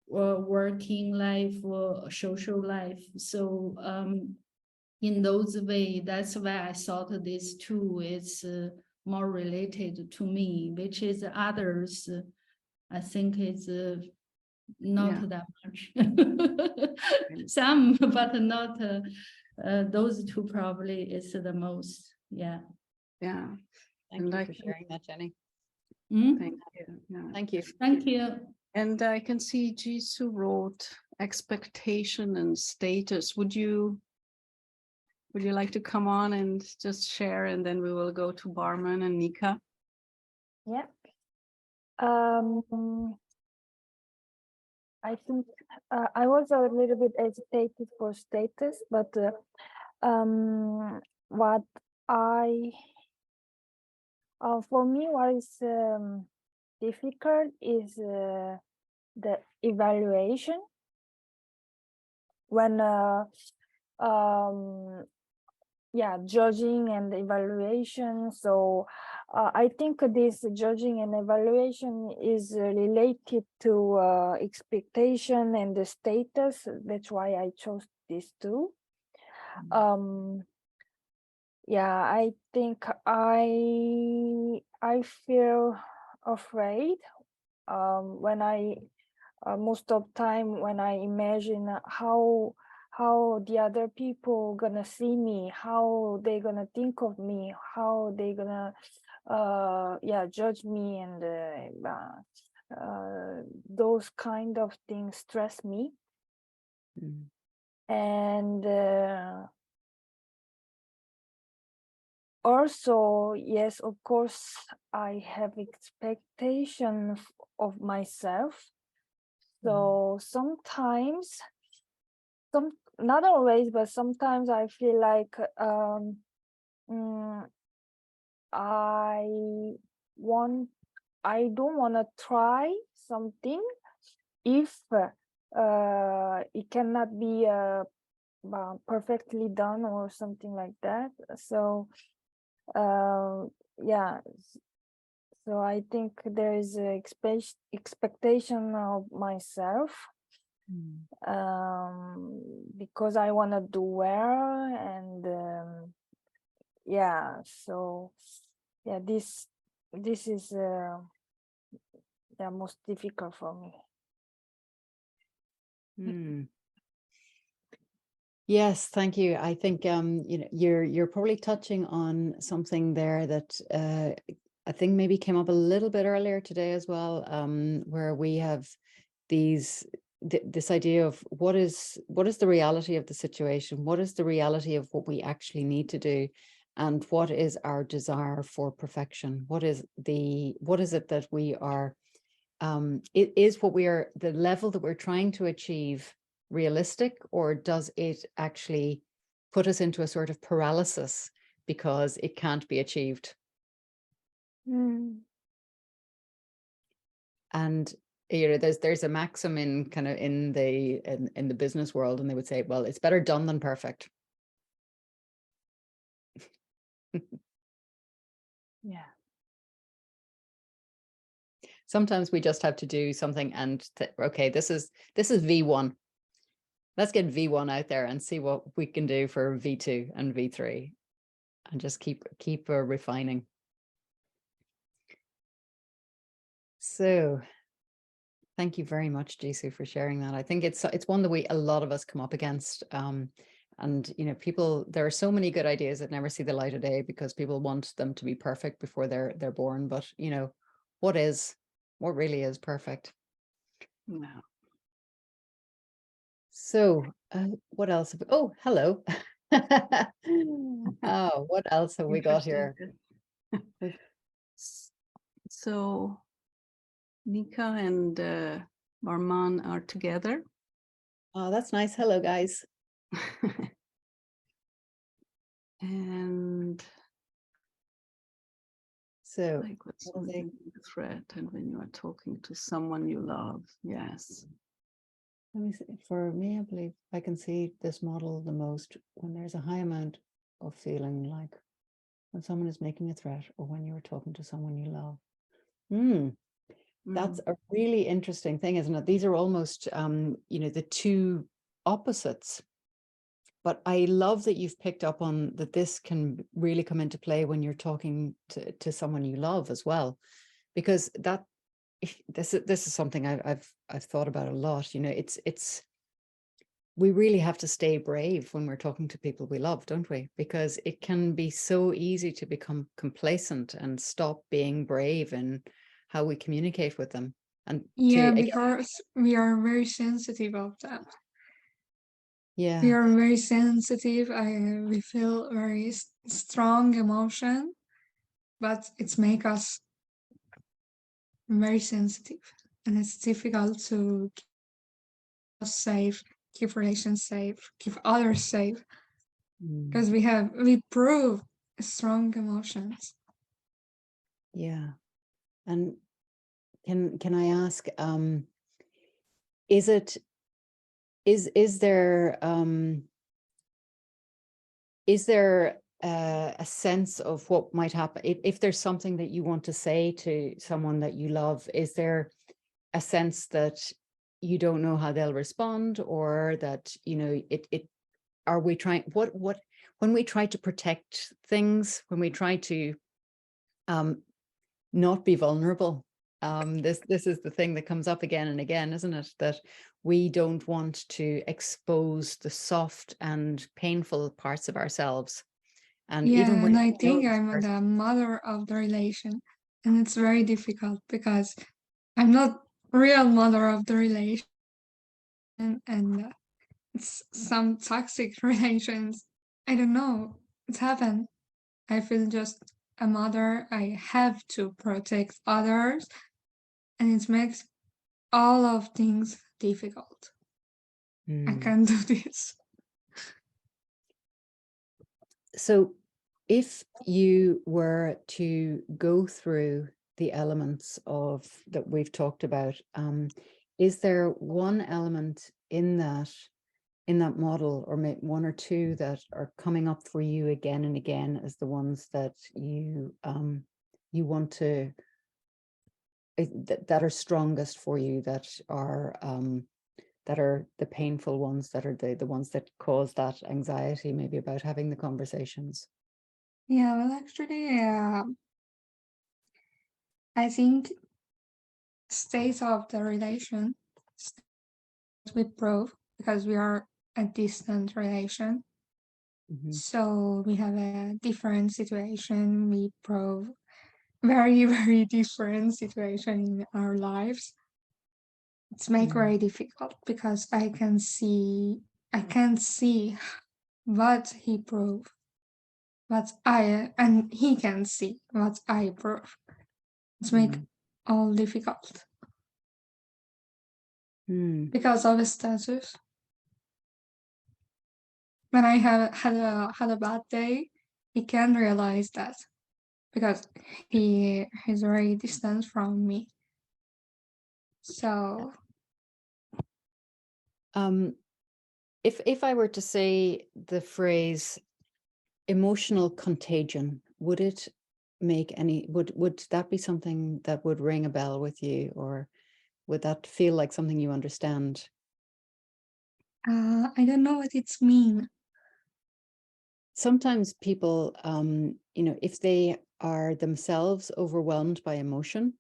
working life or social life. So in those ways, that's why I thought this too is more related to me, which is others, I think is not that much. Some, but not those two probably is the most. Yeah. Yeah. Thank you for sharing that, Jenny. Thank you. Yeah. Thank you. Thank you. And I can see Jisoo wrote expectation and status. Would you like to come on and just share, and then we will go to Barman and Nika? Yeah. I think I was a little bit hesitated for status, but what for me what is difficult is the evaluation when judging and evaluation. So I think this judging and evaluation is related to expectation and the status. That's why I chose these two. I think I feel afraid when I most of time when I imagine how the other people gonna see me, how they gonna think of me, how they gonna judge me, and those kind of things stress me. And also, yes, of course, I have expectation of myself. So sometimes, not always, but sometimes I feel like I don't want to try something if it cannot be perfectly done or something like that. So yeah, so I think there is a expectation of myself, because I want to do well, and yeah, so yeah, this is most difficult for me. Yes, thank you. I think you're probably touching on something there that I think maybe came up a little bit earlier today as well, where we have this idea of what is the reality of the situation, what is the reality of what we actually need to do, and what is our desire for perfection. What is it that we are the level that we're trying to achieve realistic, or does it actually put us into a sort of paralysis because it can't be achieved? And there's a maxim in kind of in the business world, and they would say, well, it's better done than perfect. Yeah. Sometimes we just have to do something and okay, this is V1. Let's get V1 out there and see what we can do for V2 and V3, and just keep refining. So thank you very much, Jisoo, for sharing that. I think it's one that a lot of us come up against. And people, there are so many good ideas that never see the light of day because people want them to be perfect before they're born. But what really is perfect? No. So what else? Oh, hello. Oh, what else have we got here? So Nika and Barman are together. Oh, that's nice. Hello, guys. And so like what's the threat, and when you are talking to someone you love. Yes. Let me see. For me, I believe I can see this model the most when there's a high amount of feeling, like when someone is making a threat or when you're talking to someone you love. That's a really interesting thing, isn't it? These are almost, the two opposites. But I love that you've picked up on that this can really come into play when you're talking to someone you love as well, because this is something I've thought about a lot. We really have to stay brave when we're talking to people we love, don't we? Because it can be so easy to become complacent and stop being brave in how we communicate with them. And because we are very sensitive of that. Yeah, we are very sensitive. We feel very strong emotion, but it's make us very sensitive, and it's difficult to keep us safe, keep relations safe, keep others safe, because we prove strong emotions. Yeah. And can I ask, is there a sense of what might happen if there's something that you want to say to someone that you love? Is there a sense that you don't know how they'll respond, or that are we trying when we try to protect things, when we try to not be vulnerable, This is the thing that comes up again and again, isn't it? That we don't want to expose the soft and painful parts of ourselves. And Yeah, even when and I we know think this I'm person, the mother of the relation, and it's very difficult because I'm not real mother of the relation, and it's some toxic relations. I don't know. It's happened. I feel just a mother. I have to protect others, and it makes all of things difficult. I Hmm. can't do this. So if you were to go through the elements of that we've talked about, is there one element in that model, or one or two that are coming up for you again and again as the ones that you want to that are strongest for you, that are the painful ones, that are the ones that cause that anxiety maybe about having the conversations? Yeah, well, actually, I think state of the relation with proof because we are a distant relation. Mhm. So we have a different situation. We prove very, very different situation in our lives. It's make very difficult because I can't see what he prove, and he can see what I prove. It's make all difficult Mm. because of the status. When I had a bad day, he can realize that because he's very distant from me. So If I were to say the phrase emotional contagion, would it make any, would that be something that would ring a bell with you, or would that feel like something you understand? I don't know what it's mean. Sometimes people, if they are themselves overwhelmed by emotion,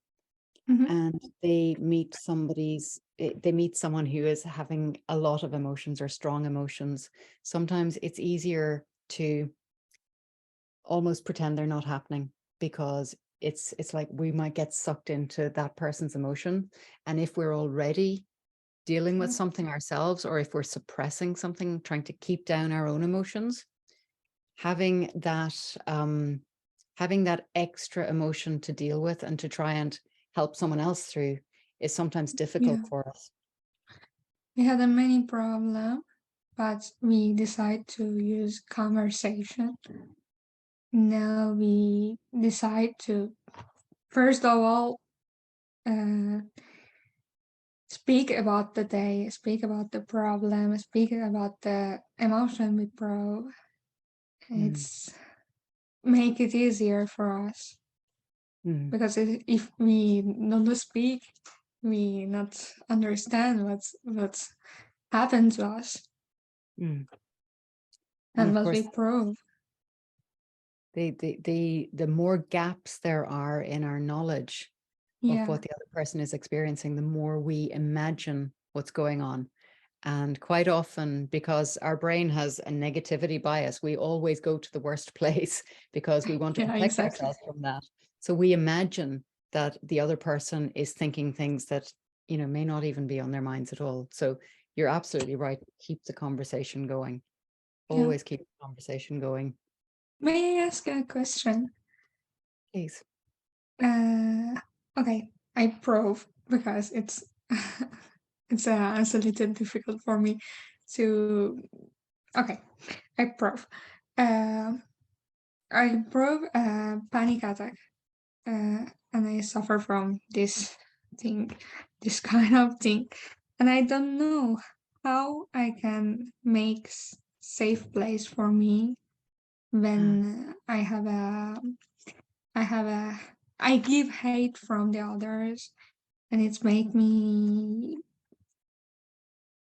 Mhm. and they meet someone who is having a lot of emotions or strong emotions, sometimes it's easier to almost pretend they're not happening, because it's like we might get sucked into that person's emotion. And if we're already dealing with Yeah. something ourselves, or if we're suppressing something, trying to keep down our own emotions, having that extra emotion to deal with and to try and help someone else through is sometimes difficult Yeah. for us. We had a many problem, but we decide to use conversation. Now we decide to, first of all, speak about the day, speak about the problem, speak about the emotion we prove. It's make it easier for us because if we don't speak, we not understand what's happened to us And and of what course, we prove. the more gaps there are in our knowledge of Yeah, what the other person is experiencing, the more we imagine what's going on. And quite often, because our brain has a negativity bias, we always go to the worst place because we want to yeah, protect exactly. ourselves from that. So we imagine that the other person is thinking things that, may not even be on their minds at all. So you're absolutely right. Keep the conversation going. Yeah. Always keep the conversation going. May I ask a question? Please. Okay, I prove because it's it's a little difficult for me to. Okay, I prove. I prove a panic attack, and I suffer from this thing, this kind of thing, and I don't know how I can make safe place for me when I have a I give hate from the others, and it's make me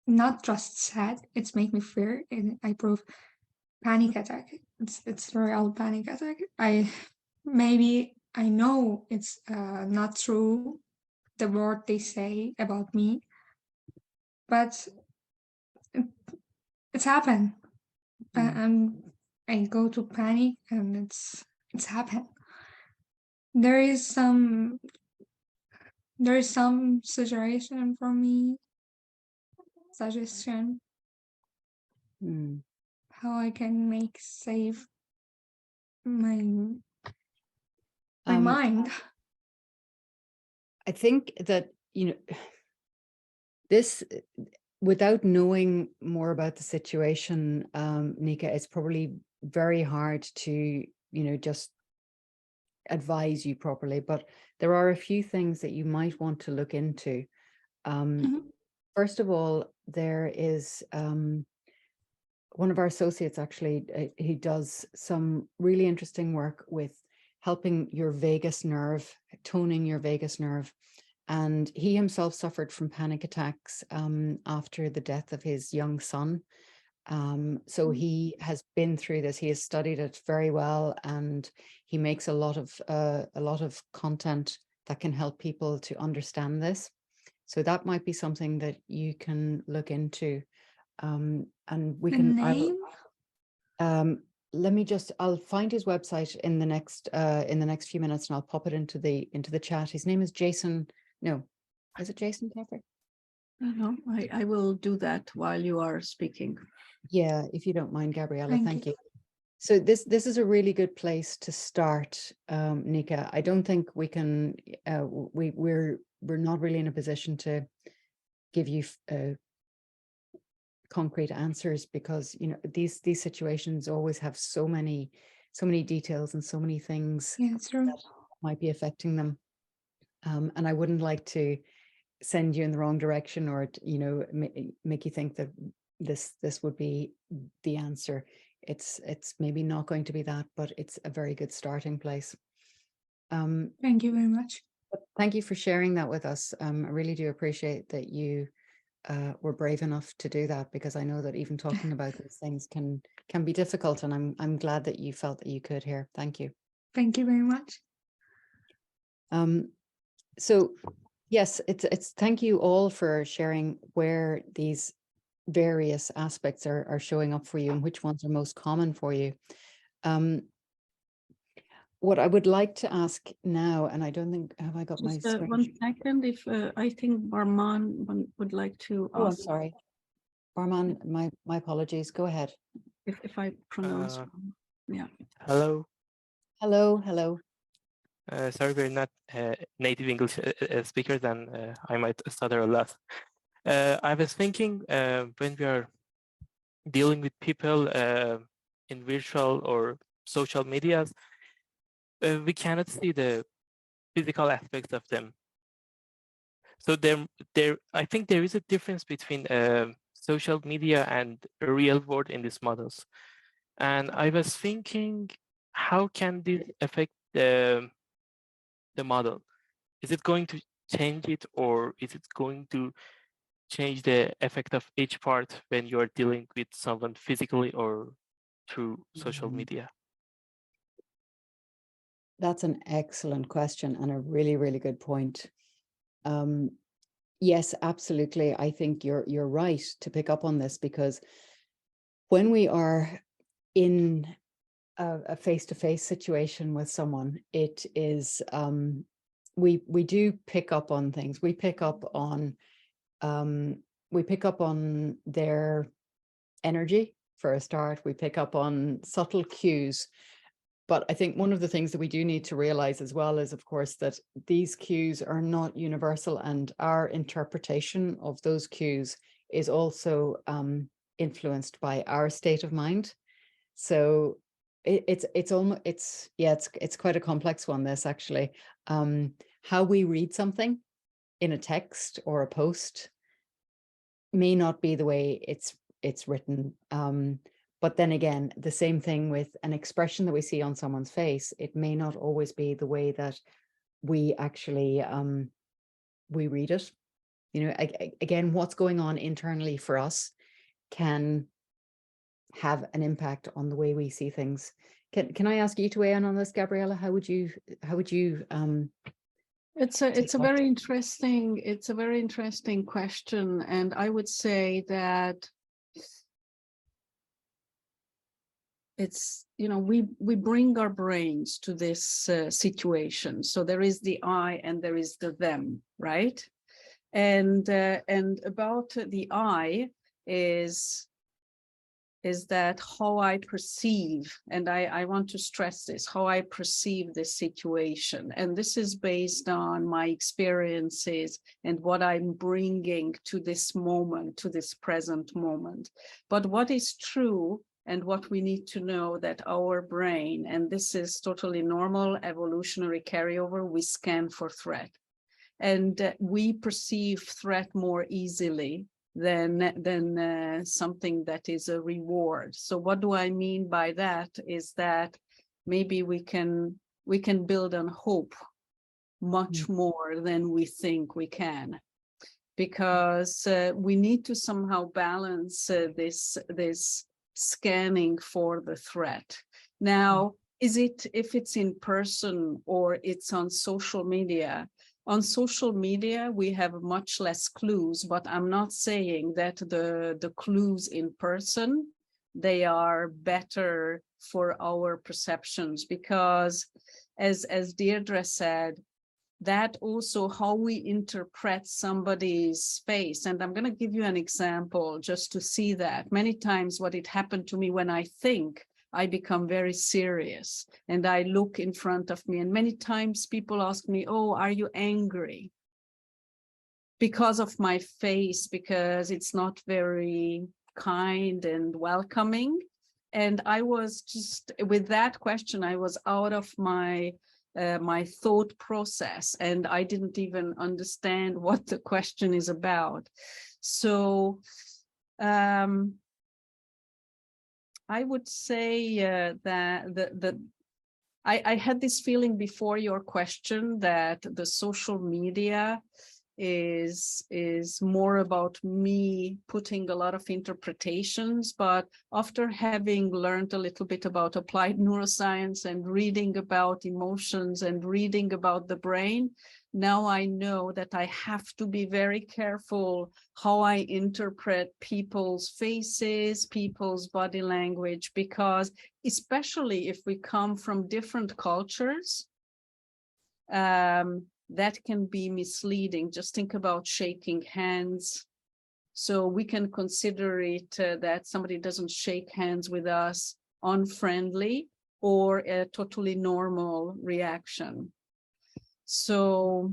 not just sad, it's make me fear, and I prove panic attack. It's a real panic attack. I know it's not true, the word they say about me, but it's happened. And I go to panic, and it's happened. There is some suggestion from me, suggestion Mm. how I can make safe my mind. I think that, you know, this, without knowing more about the situation, Nika, it's probably very hard to, you know, just advise you properly, but there are a few things that you might want to look into. First of all, there is one of our associates, actually, he does some really interesting work with helping your vagus nerve, toning your vagus nerve. And he himself suffered from panic attacks after the death of his young son. So he has been through this. He has studied it very well, and he makes a lot of content that can help people to understand this. So that might be something that you can look into. And we The can. name? Let me just. I'll find his website in the next few minutes, and I'll pop it into the chat. His name is Jason. No, is it Jason Pepper? No, I will do that while you are speaking. Yeah, if you don't mind, Gabriella, Thank thank you. you. So this is a really good place to start, Nika. I don't think we can. We're not really in a position to give you concrete answers, because you know these situations always have so many details and so many things Yeah, it's true. that might be affecting them. And I wouldn't like to send you in the wrong direction, or you know, make you think that this would be the answer. It's maybe not going to be that, but it's a very good starting place. Thank you very much. Thank you for sharing that with us. I really do appreciate that you were brave enough to do that, because I know that even talking about these things can be difficult, and I'm glad that you felt that you could here. Thank you. Thank you very much. So yes, it's thank you all for sharing where these various aspects are showing up for you and which ones are most common for you. What I would like to ask now, and I don't think, have I got my Just screen? 1 second, if I think Barman would like to Oh, I'm ask sorry. Barman, my apologies. Go ahead. if I pronounce wrong. Yeah. Hello. Hello. Sorry, we're not native English speakers, and I might stutter a lot. I was thinking when we are dealing with people in virtual or social medias, we cannot see the physical aspects of them. So I think there is a difference between social media and real world in these models. And I was thinking, how can this affect the model? Is it going to change it, or is it going to change the effect of each part when you are dealing with someone physically or through social media? That's an excellent question and a really, really good point. Yes, absolutely. I think you're right to pick up on this, because when we are in a face-to-face situation with someone, it is we do pick up on things. We pick up on their energy for a start. We pick up on subtle cues. But I think one of the things that we do need to realize as well is, of course, that these cues are not universal, and our interpretation of those cues is also influenced by our state of mind. So it's quite a complex one, this actually. How we read something in a text or a post may not be the way it's written. But then again, the same thing with an expression that we see on someone's face. It may not always be the way that we actually we read it. You know, again, what's going on internally for us can have an impact on the way we see things. Can I ask you to weigh in on this, Gabriella? How would you It's a very interesting question, and I would say that it's, you know, we bring our brains to this situation. So there is the I and there is the them, right? And about the I is that how I perceive, and I want to stress this, how I perceive this situation. And this is based on my experiences and what I'm bringing to this moment, to this present moment. But what is true and what we need to know, that our brain, and this is totally normal evolutionary carryover, we scan for threat. And we perceive threat more easily than something that is a reward. So what do I mean by that is that maybe we can build on hope much more than we think we can, because we need to somehow balance this scanning for the threat. Now, if it's in person or it's on social media? On social media, we have much less clues, but I'm not saying that the clues in person, they are better for our perceptions, because as Deirdre said, that also how we interpret somebody's face. And I'm going to give you an example just to see that. Many times what it happened to me, when I think, I become very serious and I look in front of me. And many times people ask me, oh, are you angry? Because of my face, because it's not very kind and welcoming. And I was just, with that question, I was out of my thought process, and I didn't even understand what the question is about. So, I would say that I had this feeling before your question that the social media is more about me putting a lot of interpretations, but after having learned a little bit about applied neuroscience and reading about emotions and reading about the brain, now I know that I have to be very careful how I interpret people's faces, people's body language, because especially if we come from different cultures, that can be misleading. Just think about shaking hands. So we can consider it that somebody doesn't shake hands with us unfriendly or a totally normal reaction. So,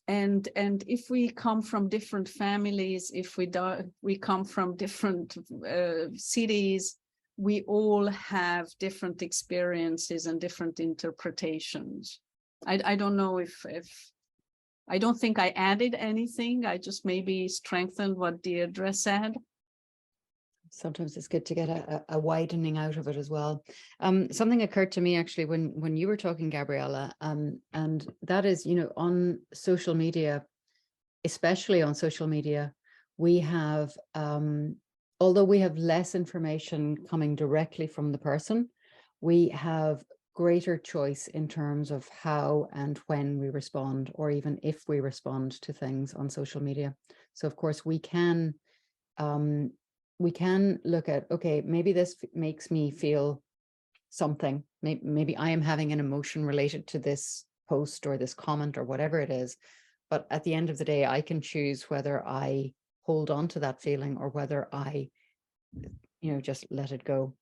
and if we come from different families, if we come from different cities, we all have different experiences and different interpretations. I don't know if I don't think I added anything. I just maybe strengthened what Deirdre said. Sometimes it's good to get a widening out of it as well. Something occurred to me actually when you were talking, Gabriella, and that is, you know, on social media, especially on social media, we have, although we have less information coming directly from the person, we have greater choice in terms of how and when we respond, or even if we respond to things on social media. So of course we can look at, okay, maybe this makes me feel something. Maybe I am having an emotion related to this post or this comment or whatever it is. But at the end of the day, I can choose whether I hold on to that feeling or whether I, you know, just let it go.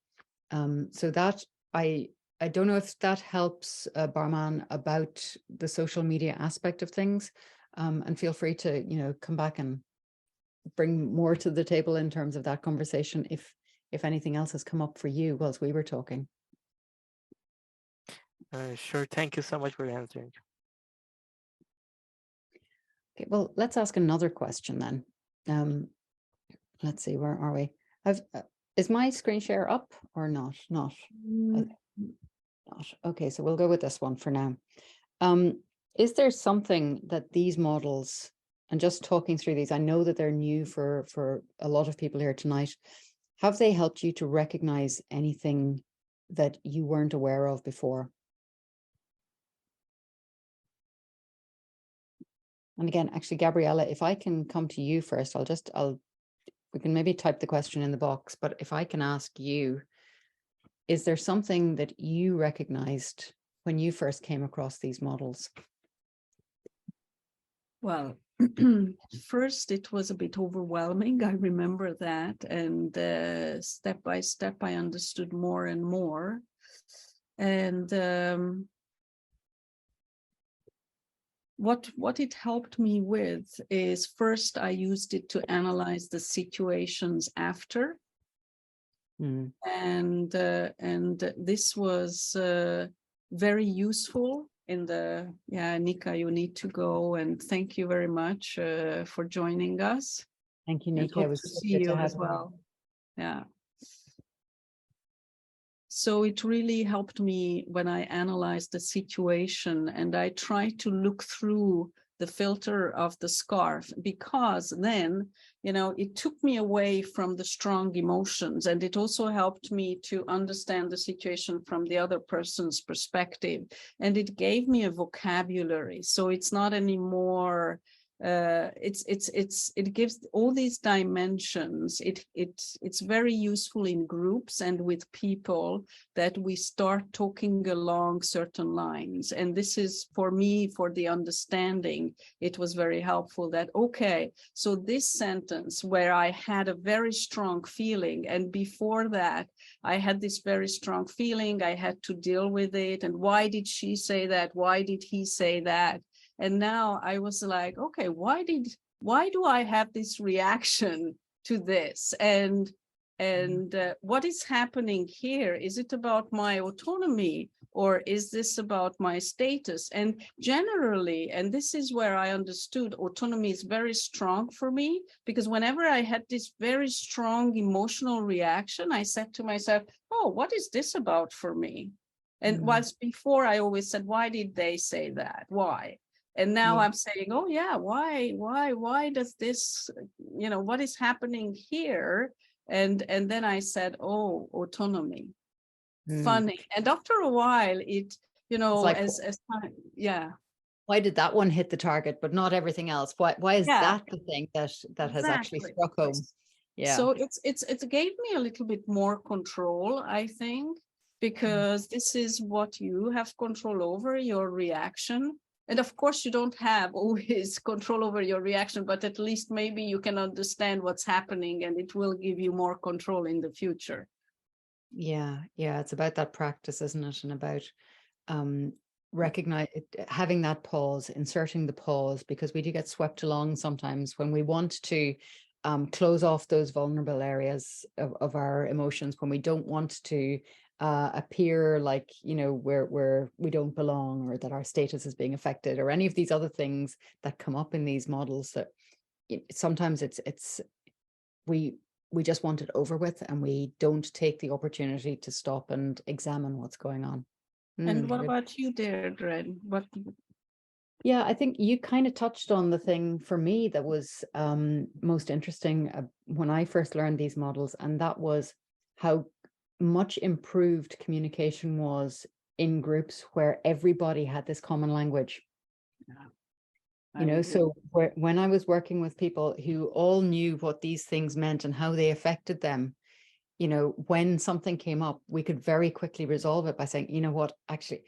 So that I don't know if that helps, Barman, about the social media aspect of things. And feel free to, you know, come back and bring more to the table in terms of that conversation if anything else has come up for you whilst we were talking. Sure. Thank you so much for answering. Okay, well, let's ask another question then. Let's see, where are we? Is my screen share up or not? Not. Okay, so we'll go with this one for now. Is there something that these models, and just talking through these, I know that they're new for a lot of people here tonight, have they helped you to recognize anything that you weren't aware of before? And again, actually, Gabriella, if I can come to you first, we can maybe type the question in the box, but if I can ask you, is there something that you recognized when you first came across these models? Well, first it was a bit overwhelming. I remember that, and step by step I understood more and more. And what it helped me with is, first I used it to analyze the situations after. And this was very useful in the, Nika, you need to go, and thank you very much for joining us. Thank you, And Nika. hope It was to so see good to you have as you. well. Yeah. So it really helped me when I analyzed the situation, and I tried to look through the filter of the scarf, because then, it took me away from the strong emotions, and it also helped me to understand the situation from the other person's perspective. And it gave me a vocabulary. So it's not anymore, it gives all these dimensions. It's very useful in groups and with people, that we start talking along certain lines. And this is, for me, for the understanding, it was very helpful that, okay, so this sentence where I had a very strong feeling, and before that I had this very strong feeling, I had to deal with it, and why did she say that, why did he say that? And now I was like, okay, why do I have this reaction to this? And what is happening here? Is it about my autonomy, or is this about my status? And generally, and this is where I understood autonomy is very strong for me, because whenever I had this very strong emotional reaction, I said to myself, oh, what is this about for me? And whilst before I always said, why did they say that? Why? And now I'm saying, oh yeah, why does this, what is happening here? And then I said, oh, autonomy. Funny. And after a while, it, like, as time, yeah. Why did that one hit the target, but not everything else? Why is that the thing that has actually struck home? Yeah. So it gave me a little bit more control, I think, because this is what you have control over, your reaction. And of course, you don't have always control over your reaction, but at least maybe you can understand what's happening, and it will give you more control in the future. Yeah, it's about that practice, isn't it? And about having that pause, inserting the pause, because we do get swept along sometimes when we want to close off those vulnerable areas of our emotions, when we don't want to appear like, where we don't belong, or that our status is being affected, or any of these other things that come up in these models. That sometimes we just want it over with, and we don't take the opportunity to stop and examine what's going on. And what about you, Deirdre? Yeah, I think you kind of touched on the thing for me that was most interesting when I first learned these models, and that was how much improved communication was in groups where everybody had this common language. So when I was working with people who all knew what these things meant and how they affected them, when something came up, we could very quickly resolve it by saying, you know what, actually,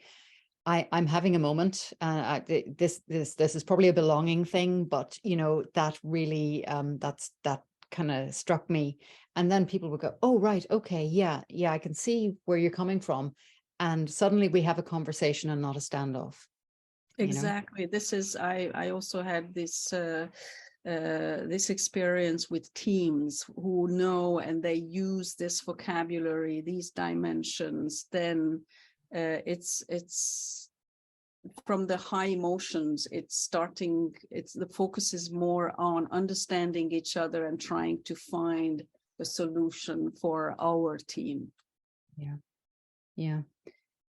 I'm having a moment. This is probably a belonging thing, but that really that kind of struck me. And then people would go, oh right, okay, yeah, I can see where you're coming from, and suddenly we have a conversation and not a standoff. Exactly. This is I also had this this experience with teams who know, and they use this vocabulary, these dimensions. Then it's from the high emotions, the focus is more on understanding each other and trying to find a solution for our team. Yeah.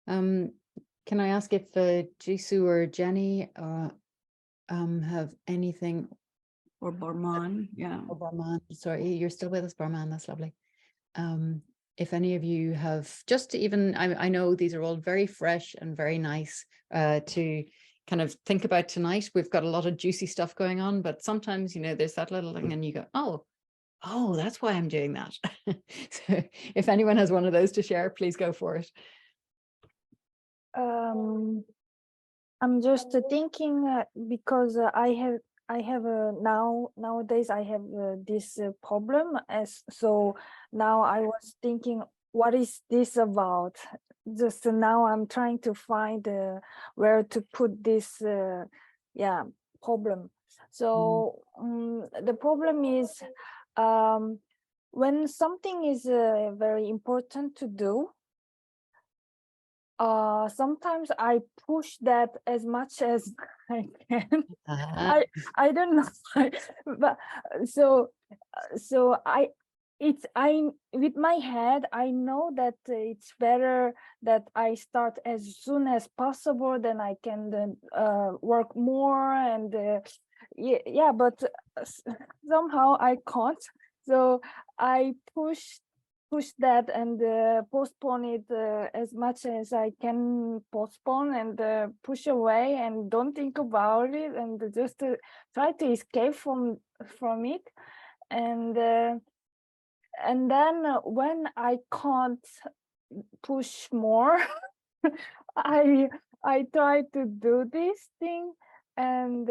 Can I ask if Jisoo or Jenny have anything? Or Barman, yeah. Oh, Barman, sorry, you're still with us, Barman, that's lovely. If any of you have, just to even, I know these are all very fresh and very nice to kind of think about tonight. We've got a lot of juicy stuff going on, but sometimes, you know, there's that little thing and you go, oh, that's why I'm doing that. So if anyone has one of those to share, please go for it. I'm just thinking because I have nowadays I have this problem, as so now I was thinking, what is this about? Just now I'm trying to find where to put this problem. So the problem is when something is very important to do, sometimes I push that as much as I can. I don't know, but so I with my head I know that it's better that I start as soon as possible, then I can then work more, and yeah, but somehow I can't, so I push that and postpone it as much as I can postpone, and push away and don't think about it, and just try to escape from it, and then when I can't push more, I try to do this thing, and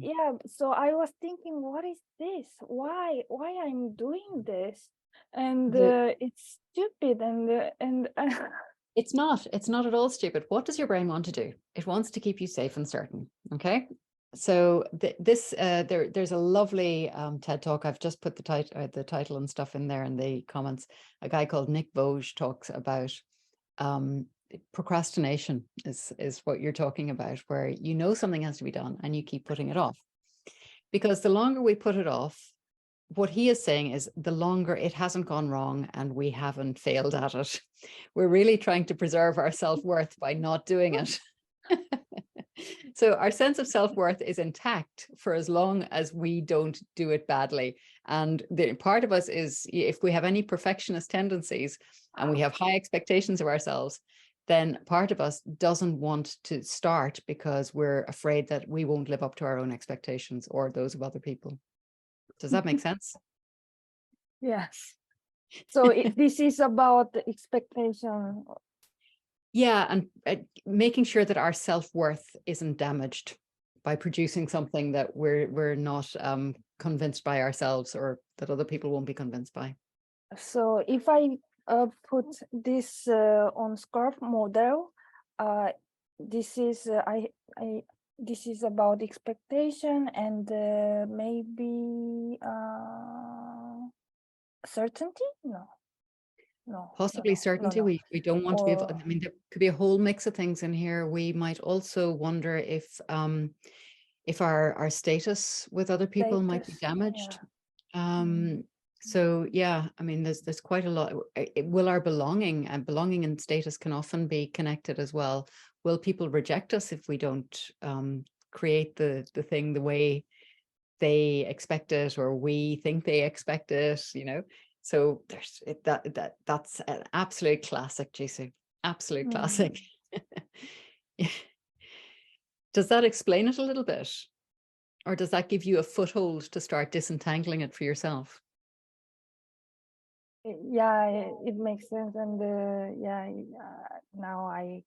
yeah, so I was thinking, what is this? Why I'm doing this? And it's stupid, and It's not at all stupid. What does your brain want to do? It wants to keep you safe and certain. Okay. So there's a lovely TED talk. I've just put the title and stuff in there in the comments. A guy called Nick Vosge talks about procrastination is what you're talking about, where you know something has to be done and you keep putting it off. Because the longer we put it off, what he is saying is the longer it hasn't gone wrong and we haven't failed at it. We're really trying to preserve our self-worth by not doing it. So our sense of self-worth is intact for as long as we don't do it badly. And the part of us is, if we have any perfectionist tendencies and we have high expectations of ourselves, then part of us doesn't want to start because we're afraid that we won't live up to our own expectations or those of other people. Does that make sense? yes. So this is about the expectation. Yeah, and making sure that our self-worth isn't damaged by producing something that we're not convinced by ourselves, or that other people won't be convinced by. So if I put this on SCARF model, this is this is about expectation and maybe certainty. No, Possibly certainty. no. We don't want to be, Or, I mean, there could be a whole mix of things in here. We might also wonder if our status with other people might be status, damaged. yeah. So yeah, I mean, there's quite a lot. Will our belonging and status can often be connected as well. Will people reject us if we don't create the thing the way they expect it, or we think they expect it, you know? So there's that's an absolute classic, Jisoo. Absolute classic. Yeah. Does that explain it a little bit? Or does that give you a foothold to start disentangling it for yourself? Yeah, it makes sense, and yeah, now I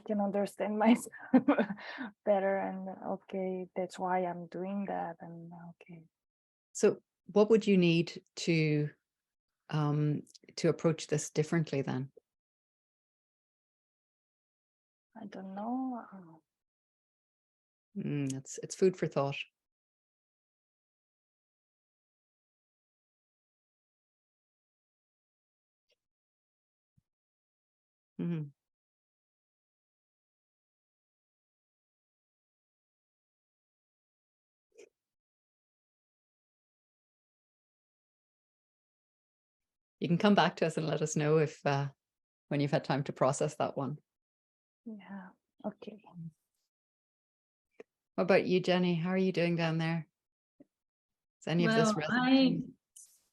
can understand myself better, and okay, that's why I'm doing that, and okay. So what would you need to approach this differently then? I don't know. It's food for thought. Mm-hmm. You can come back to us and let us know if when you've had time to process that one. Yeah, okay. What about you, Jenny? How are you doing down there? Is any of this resonating?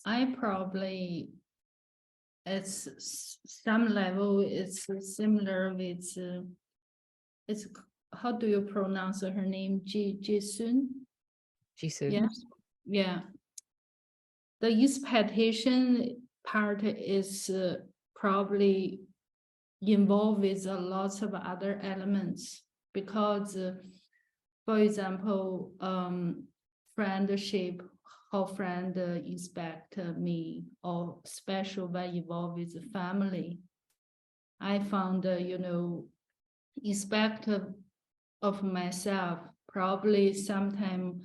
I probably some level it's similar with it's how do you pronounce her name? Jisun? Jisoo. Yeah, yeah. The expectation part is probably involved with a lot of other elements because, for example, friendship, how friend expect me, or special when involved with family. I found, expect of myself probably sometime.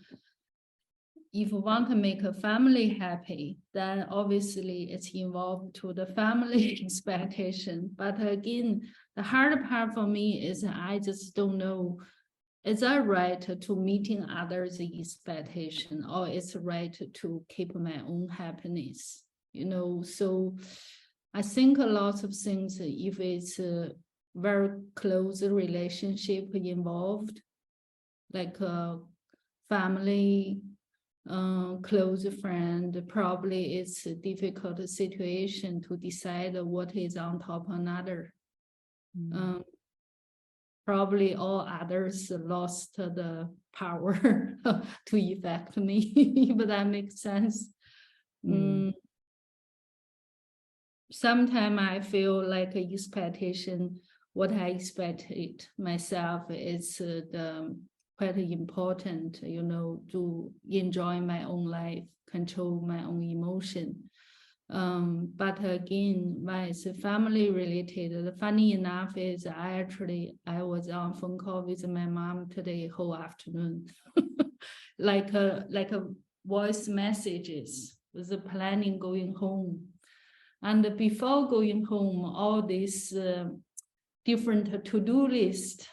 If you want to make a family happy, then obviously it's involved to the family expectation. But again, the hard part for me is I just don't know, is that right to meeting others' expectation, or it's right to keep my own happiness? So I think a lot of things, if it's a very close relationship involved, like a family, close friend, probably it's a difficult situation to decide what is on top of another. Probably all others lost the power to affect me, if that makes sense. Sometimes I feel like expectation, what I expected myself is quite important, to enjoy my own life, control my own emotion. But again, when it's family related, funny enough is I was on phone call with my mom today whole afternoon, like a voice messages, was planning going home. And before going home, all this different to-do list,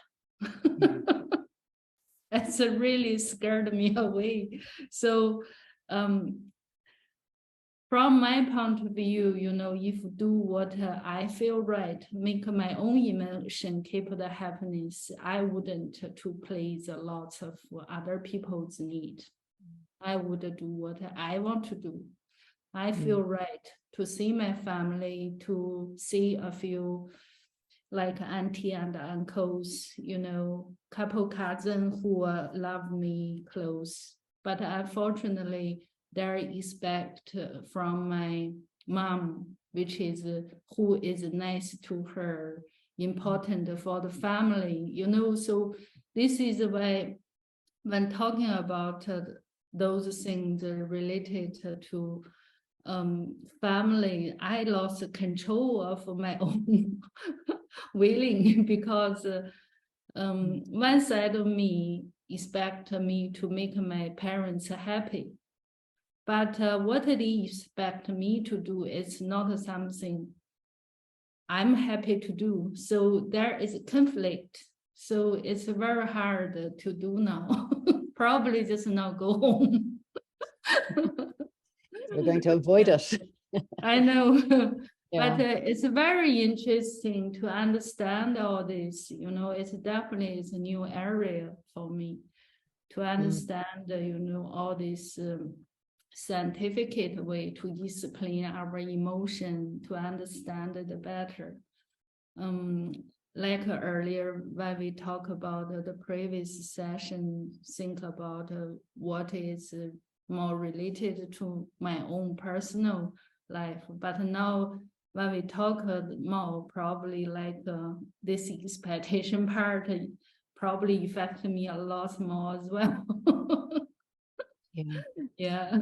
it's really scared me away. So from my point of view, if do what I feel right, make my own emotion, keep the happiness, I wouldn't to please a lot of other people's need. I would do what I want to do. I feel right to see my family, to see a few like auntie and uncles, couple cousins who love me close. But unfortunately, their expect from my mom, which is who is nice to her, important for the family, So this is why when talking about those things related to family, I lost control of my own willing, because one side of me expect me to make my parents happy. But what they expect me to do is not something I'm happy to do. So there is a conflict. So it's very hard to do now. Probably just not go home. We're going to avoid it. I know. Yeah. But it's very interesting to understand all this. It's definitely a new area for me to understand, all this scientific way to explain our emotion, to understand it better. Like earlier, when we talk about the previous session, think about what is more related to my own personal life. But now, when we talk more, probably like this expectation part probably affect me a lot more as well. Yeah. Yeah.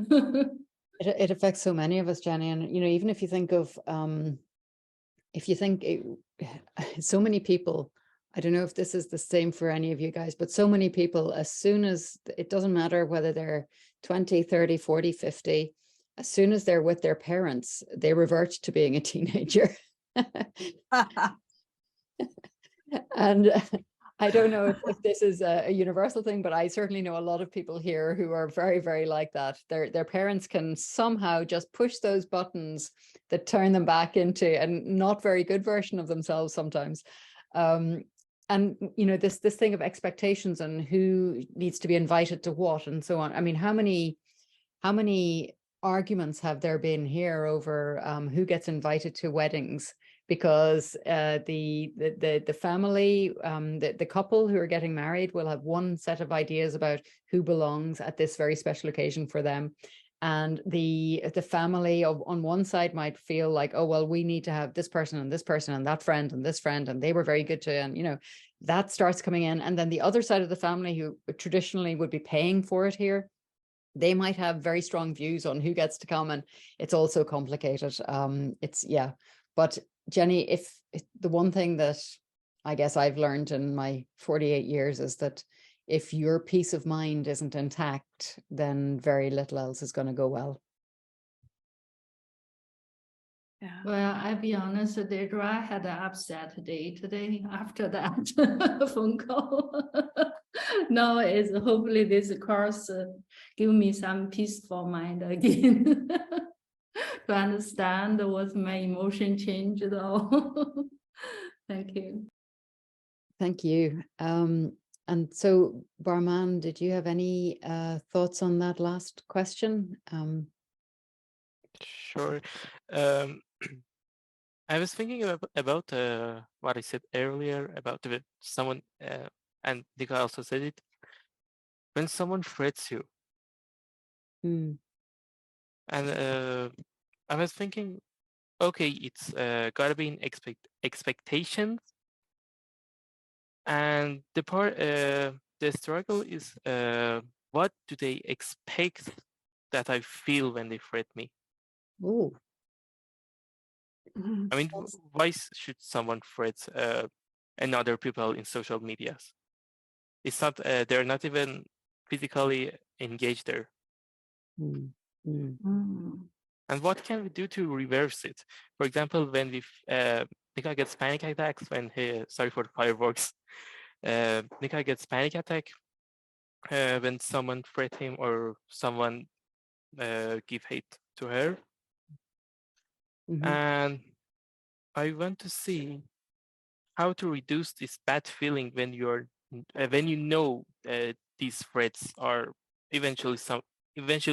It affects so many of us, Jenny. And, even if you think of, so many people, I don't know if this is the same for any of you guys, but so many people, as soon as, it doesn't matter whether they're 20, 30, 40, 50, as soon as they're with their parents, they revert to being a teenager. And I don't know if this is a universal thing, but I certainly know a lot of people here who are very, very like that. Their parents can somehow just push those buttons that turn them back into a not very good version of themselves sometimes. And this thing of expectations and who needs to be invited to what and so on. I mean, how many arguments have there been here over who gets invited to weddings, because the family, the couple who are getting married will have one set of ideas about who belongs at this very special occasion for them. And the family on one side might feel like, oh, well, we need to have this person and this person and that friend and this friend, and they were very good to, and, you know, that starts coming in. And then the other side of the family, who traditionally would be paying for it here, they might have very strong views on who gets to come, and it's also complicated. Yeah. But Jenny, if the one thing that I guess I've learned in my 48 years is that if your peace of mind isn't intact, then very little else is going to go well. Yeah. Well, I'll be honest, Deirdre, I had an upset day today after that phone call. Now is hopefully this course give me some peaceful mind again to understand what my emotion changed though. Thank you. Thank you. And so, Barman, did you have any thoughts on that last question? Sure. I was thinking about what I said earlier about someone, and Nika also said it, when someone threats you. Mm. And I was thinking, okay, it's gotta be in expectations, and the struggle is what do they expect that I feel when they threat me? Oh, I mean, why should someone threat another people in social medias? It's not, they're not even physically engaged there. mm, mm. And what can we do to reverse it? For example, when Nika gets panic attacks when sorry for the fireworks. Nika gets panic attack when someone threat him or someone give hate to her. Mhm. And I want to see how to reduce this bad feeling when when you know these threats are eventually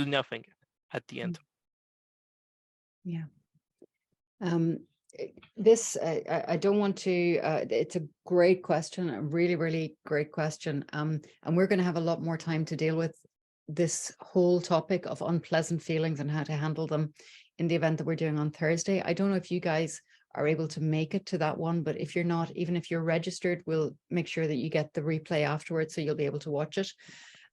nothing at the end. Yeah. This I don't want to. It's a great question, a really, really great question. And we're going to have a lot more time to deal with this whole topic of unpleasant feelings and how to handle them in the event that we're doing on Thursday. I don't know if you guys are able to make it to that one, but if you're not, even if you're registered, we'll make sure that you get the replay afterwards, so you'll be able to watch it.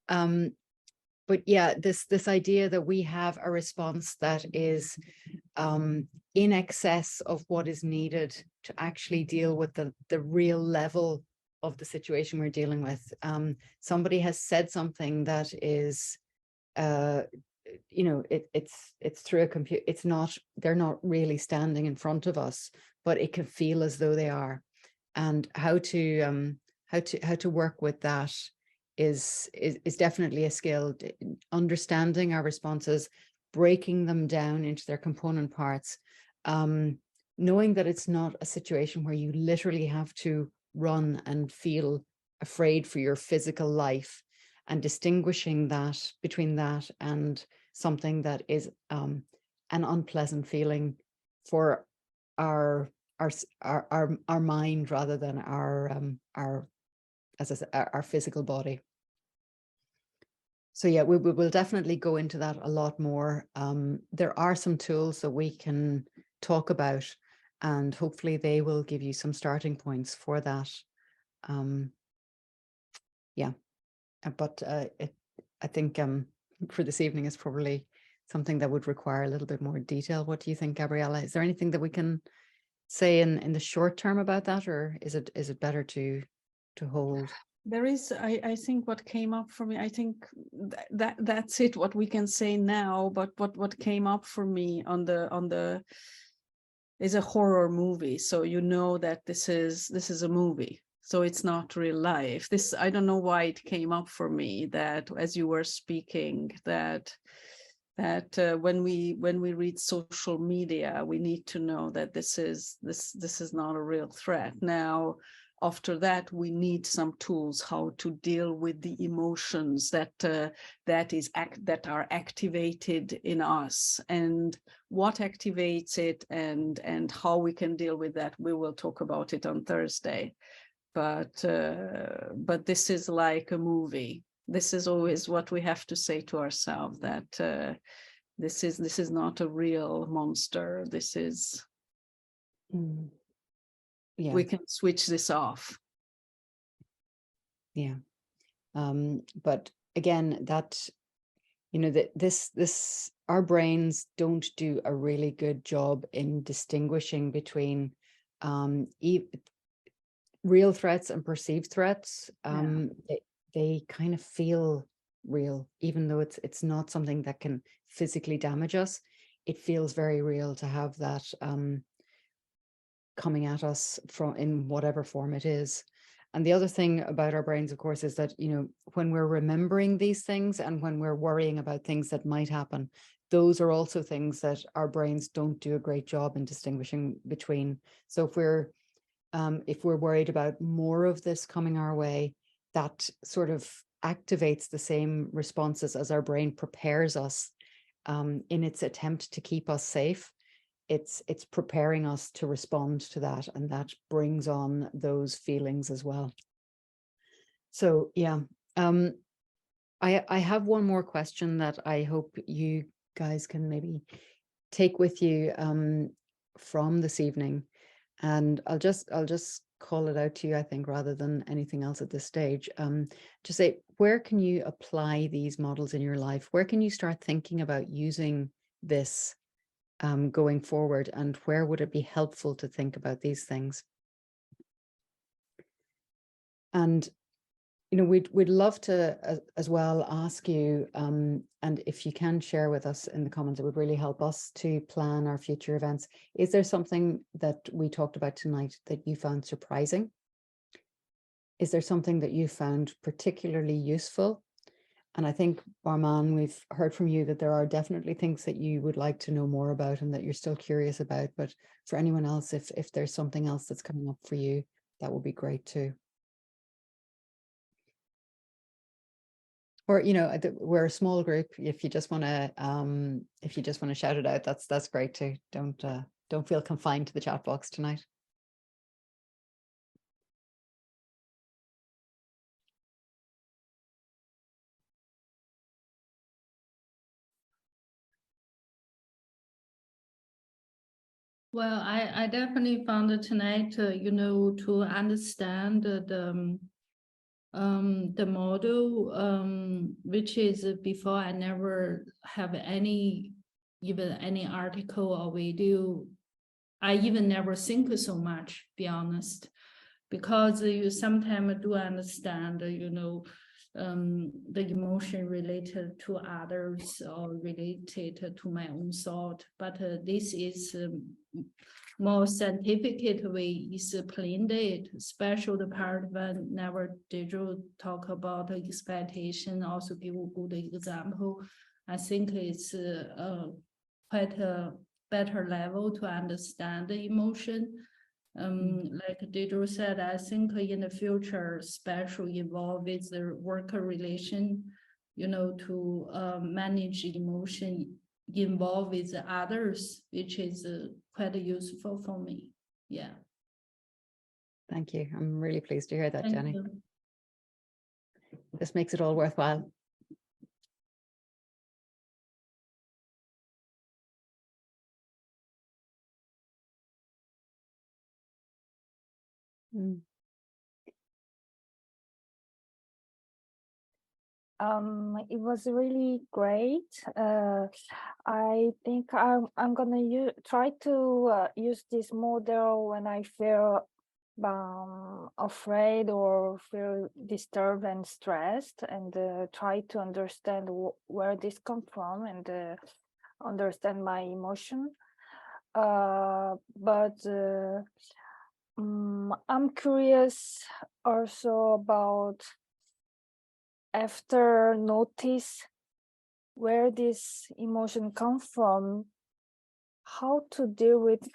But yeah, this idea that we have a response that is in excess of what is needed to actually deal with the real level of the situation we're dealing with. Somebody has said something that is, you know, it's through a computer. It's not, they're not really standing in front of us, but it can feel as though they are. And how to work with that is definitely a skill. Understanding our responses, breaking them down into their component parts, knowing that it's not a situation where you literally have to run and feel afraid for your physical life, and distinguishing that between that and something that is an unpleasant feeling for our mind rather than our as I said, our physical body. So yeah, we will definitely go into that a lot more. There are some tools that we can talk about, and hopefully they will give you some starting points for that. Yeah, but I think for this evening is probably something that would require a little bit more detail. What do you think, Gabriella? Is there anything that we can say in the short term about that, or is it better to hold? There is, I think what came up for me, I think that's it, what we can say now, but what came up for me on the is a horror movie. So you know that this is a movie. So it's not real life. This, I don't know why it came up for me that as you were speaking, that when we read social media, we need to know that this is not a real threat. Now, after that, we need some tools how to deal with the emotions that that are activated in us, and what activates it, and how we can deal with that. We will talk about it on Thursday. But this is like a movie. This is always what we have to say to ourselves, that this is not a real monster. This is. Yeah. We can switch this off. Yeah. But again, that, you know, that this our brains don't do a really good job in distinguishing between real threats and perceived threats. They kind of feel real, even though it's not something that can physically damage us. It feels very real to have that coming at us from in whatever form it is. And the other thing about our brains, of course, is that, you know, when we're remembering these things and when we're worrying about things that might happen, those are also things that our brains don't do a great job in distinguishing between. So if we're worried about more of this coming our way, that sort of activates the same responses as our brain prepares us in its attempt to keep us safe. It's preparing us to respond to that, and that brings on those feelings as well. So yeah, I have one more question that I hope you guys can maybe take with you from this evening, and I'll just call it out to you, I think, rather than anything else at this stage. To say, where can you apply these models in your life? Where can you start thinking about using this going forward, and where would it be helpful to think about these things? And, you know, we'd love to as well ask you, and if you can share with us in the comments, it would really help us to plan our future events. Is there something that we talked about tonight that you found surprising? Is there something that you found particularly useful? And I think, Barman, we've heard from you that there are definitely things that you would like to know more about and that you're still curious about. But for anyone else, if there's something else that's coming up for you, that would be great too. Or, you know, we're a small group. If you just want to shout it out, that's great too. Don't feel confined to the chat box tonight. Well, I definitely found it tonight, you know, to understand the model, which is before I never have even any article or video. I even never think so much, be honest, because you sometimes do understand, you know, the emotion related to others or related to my own thought. But this is more scientific way is explained it, especially the part when never did you talk about expectation, also give a good example. I think it's quite a better level to understand the emotion. Like Deirdre said, I think in the future, especially involved with the worker relation, you know, to manage emotion involved with others, which is quite useful for me. Yeah. Thank you. I'm really pleased to hear that, Thank Jenny. you. This makes it all worthwhile. It was really great. I think I'm gonna try to use this model when I feel afraid or feel disturbed and stressed, and try to understand where this comes from, and understand my emotion. But I'm curious also about, after notice where this emotion comes from, how to deal with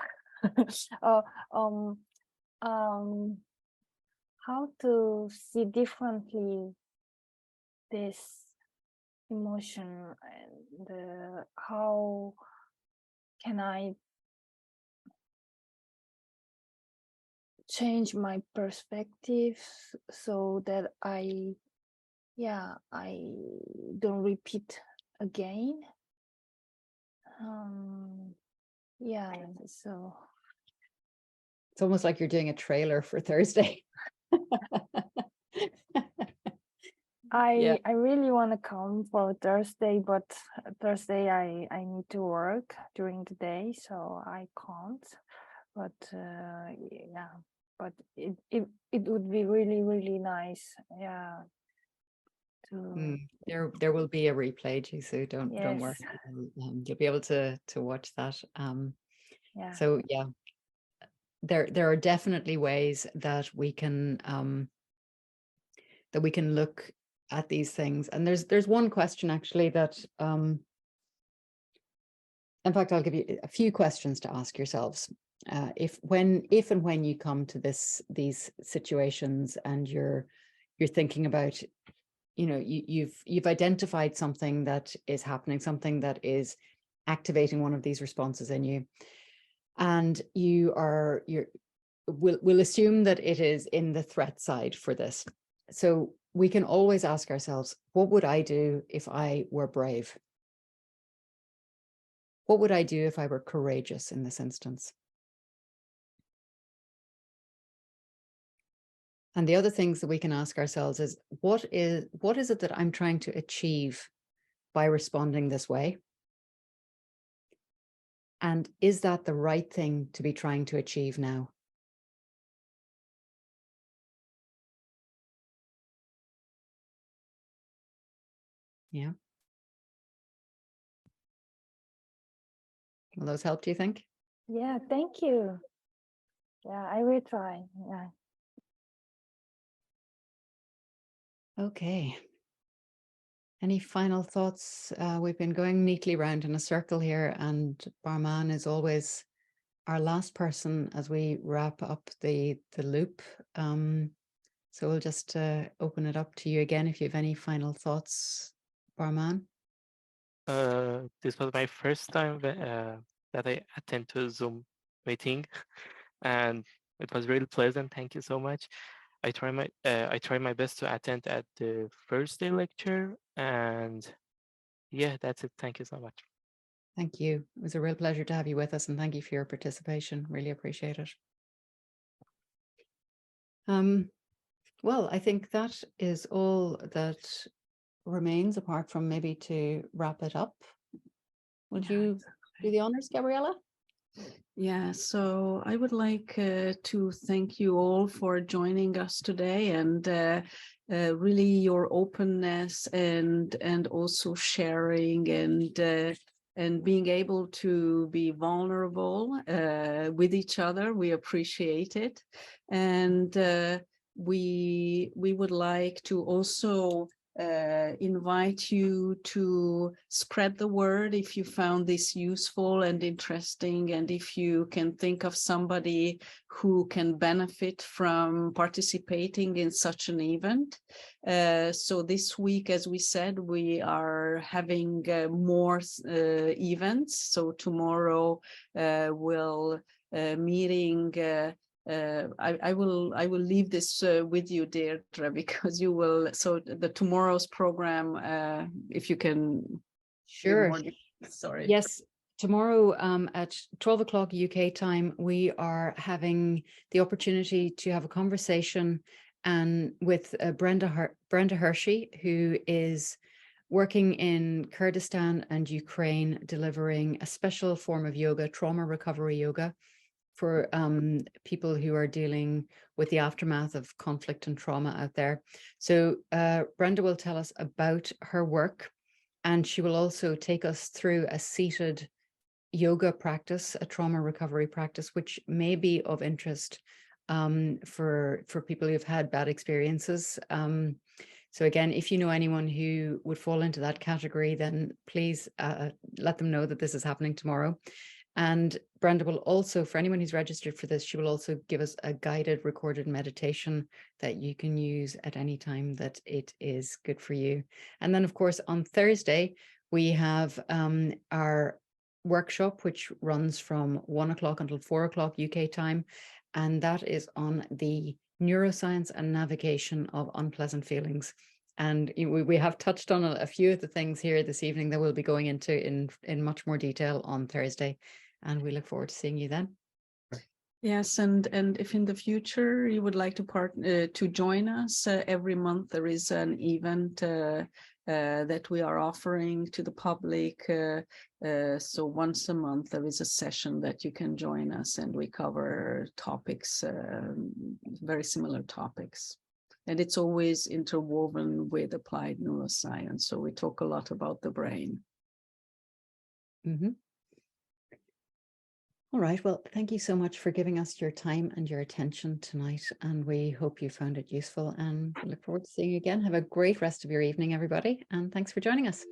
how to see differently this emotion, and how can I change my perspective so that I don't repeat again. So It's almost like you're doing a trailer for Thursday. Yeah. I really want to come for Thursday, but Thursday I need to work during the day, so I can't. But but it would be really nice, to There will be a replay, Jisoo. Don't worry. yes, You'll be able to watch that. yeah, So yeah, there are definitely ways that we can look at these things. And there's one question actually that in fact, I'll give you a few questions to ask yourselves. If and when you come to these situations and you're thinking about, you know, you've identified something that is happening, something that is activating one of these responses in you, and we'll assume that it is in the threat side for this. So we can always ask ourselves, what would I do if I were brave? What would I do if I were courageous in this instance? And the other things that we can ask ourselves is, what is it that I'm trying to achieve by responding this way? And is that the right thing to be trying to achieve now? Yeah. Will those help, do you think? yeah. Thank you. Yeah, I will try. Yeah. Okay. Any final thoughts? We've been going neatly round in a circle here, and Barman is always our last person as we wrap up the loop. So we'll just open it up to you again if you have any final thoughts, Barman. This was my first time that I attend to a Zoom meeting, and it was really pleasant. Thank you so much. I try my best to attend at the first day lecture, and yeah, that's it. Thank you so much. Thank you. It was a real pleasure to have you with us, and thank you for your participation. Really appreciate it. Well, I think that is all that remains, apart from maybe to wrap it up. Would you do the honors, Gabriella? Yeah, so I would like to thank you all for joining us today, and really your openness and also sharing and being able to be vulnerable with each other. We appreciate it, and we would like to also invite you to spread the word if you found this useful and interesting, and if you can think of somebody who can benefit from participating in such an event. So this week, as we said, we are having more events. So tomorrow we'll meeting I will leave this with you, Deirdre, because you will. So the tomorrow's program, if you can. Sure. Sorry. Yes. Tomorrow at 12 o'clock UK time, we are having the opportunity to have a conversation with Brenda Hershey, who is working in Kurdistan and Ukraine, delivering a special form of yoga, trauma recovery yoga, for people who are dealing with the aftermath of conflict and trauma out there. So Brenda will tell us about her work, and she will also take us through a seated yoga practice, a trauma recovery practice, which may be of interest for people who've had bad experiences. So again, if you know anyone who would fall into that category, then please let them know that this is happening tomorrow. And Brenda will also, for anyone who's registered for this, she will also give us a guided recorded meditation that you can use at any time that it is good for you. And then, of course, on Thursday, we have our workshop, which runs from 1 o'clock until 4 o'clock UK time. And that is on the neuroscience and navigation of unpleasant feelings. And we have touched on a few of the things here this evening that we'll be going into in much more detail on Thursday. And we look forward to seeing you then. Yes, and if in the future you would like to join us, every month there is an event that we are offering to the public. So once a month there is a session that you can join us, and we cover topics, very similar topics. And it's always interwoven with applied neuroscience. So we talk a lot about the brain. Mm-hmm. All right. Well, thank you so much for giving us your time and your attention tonight. And we hope you found it useful, and we look forward to seeing you again. Have a great rest of your evening, everybody. And thanks for joining us.